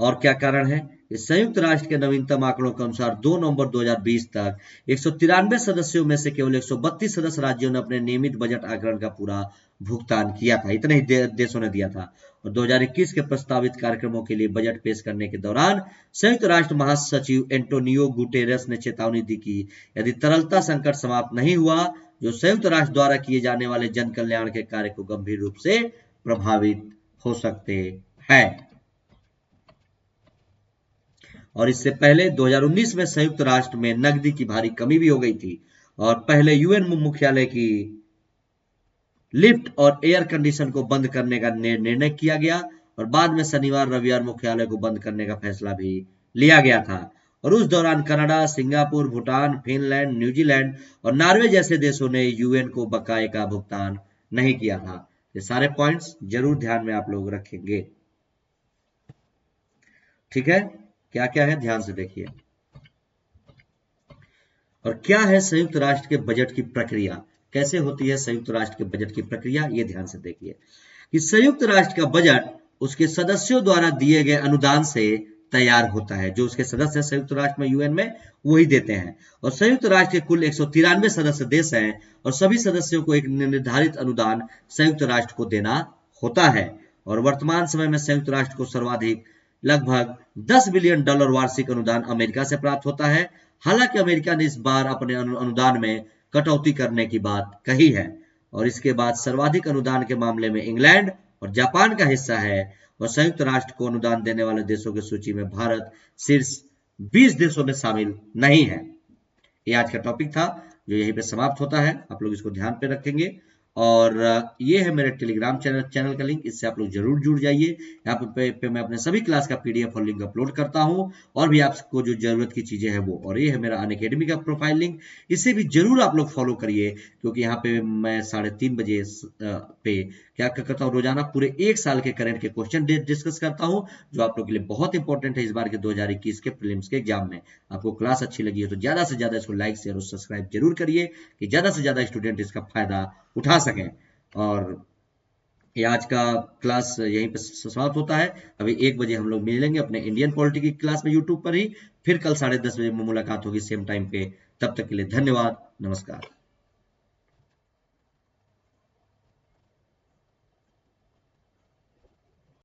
और क्या कारण है? संयुक्त राष्ट्र के नवीनतम आंकड़ों के अनुसार 2 नवंबर 2020 तक 193 सदस्यों में से केवल 132 सदस्य राज्यों ने अपने नियमित बजट आग्रहण का पूरा भुगतान किया था। इतने ही देशों ने दिया था। और 2021 के प्रस्तावित कार्यक्रमों के लिए बजट पेश करने के दौरान संयुक्त राष्ट्र महासचिव एंटोनियो गुटेरेस ने चेतावनी दी कि यदि तरलता संकट समाप्त नहीं हुआ, जो संयुक्त राष्ट्र द्वारा किए जाने वाले जन कल्याण के कार्य को गंभीर रूप से प्रभावित हो सकते हैं। और इससे पहले 2019 में संयुक्त राष्ट्र में नकदी की भारी कमी भी हो गई थी और पहले यूएन मुख्यालय की लिफ्ट और एयर कंडीशन को बंद करने का निर्णय किया गया और बाद में शनिवार रविवार मुख्यालय को बंद करने का फैसला भी लिया गया था। और उस दौरान Canada, Singapore, Bhutan, Finland, New Zealand और नॉर्वे जैसे देशों ने यूएन को बकाये का भुगतान नहीं किया था। ये सारे पॉइंट्स जरूर ध्यान में आप लोग रखेंगे। ठीक है, क्या क्या है ध्यान से देखिए। और क्या है संयुक्त राष्ट्र के बजट की प्रक्रिया? कैसे होती है संयुक्त राष्ट्र के बजट की प्रक्रिया? ये ध्यान से देखिए कि संयुक्त राष्ट्र का बजट उसके सदस्यों द्वारा दिए गए अनुदान से तैयार होता है। जो उसके सदस्य संयुक्त राष्ट्र में यूएन में वही देते हैं। और संयुक्त राष्ट्र के कुल 193 सदस्य देश हैं और सभी सदस्यों को एक निर्धारित अनुदान संयुक्त राष्ट्र को देना होता है। और वर्तमान समय में संयुक्त राष्ट्र को सर्वाधिक लगभग $10 बिलियन वार्षिक अनुदान अमेरिका से प्राप्त होता है। हालांकि अमेरिका ने इस बार अपने अनुदान में कटौती करने की बात कही है। और इसके बाद सर्वाधिक अनुदान के मामले में इंग्लैंड और जापान का हिस्सा है। और संयुक्त राष्ट्र को अनुदान देने वाले देशों की सूची में भारत शीर्ष 20 देशों में शामिल नहीं है। ये आज का टॉपिक था जो यहीं पे समाप्त होता है। आप लोग इसको ध्यान पे रखेंगे। और ये है मेरे टेलीग्राम चैनल का लिंक, इससे आप लोग जरूर जुड़ जाइए। यहाँ पे मैं अपने सभी क्लास का पीडीएफ और लिंक अपलोड करता हूँ और भी आपको जो जरूरत की चीजें हैं वो। और ये है मेरा अनअकैडमी का प्रोफाइल लिंक, इसे भी जरूर आप लोग फॉलो करिए क्योंकि यहाँ पे मैं 3:30 बजे पे क्या करता हूँ, रोजाना पूरे 1 साल के करंट के क्वेश्चन डिस्कस करता हूँ जो आप लोग के लिए बहुत इंपॉर्टेंट है इस बार के 2021 के प्रीलिम्स के एग्जाम में। आपको क्लास अच्छी लगी है तो ज्यादा से ज्यादा इसको लाइक शेयर और सब्सक्राइब जरूर करिए कि ज्यादा से ज्यादा स्टूडेंट इसका फायदा उठा सकें। और ये आज का क्लास यहीं पे समाप्त होता है। अभी 1 बजे हम लोग मिलेंगे अपने इंडियन पॉलिटी की क्लास में यूट्यूब पर ही। फिर कल 10:30 बजे मुलाकात होगी सेम टाइम पे। तब तक के लिए धन्यवाद, नमस्कार।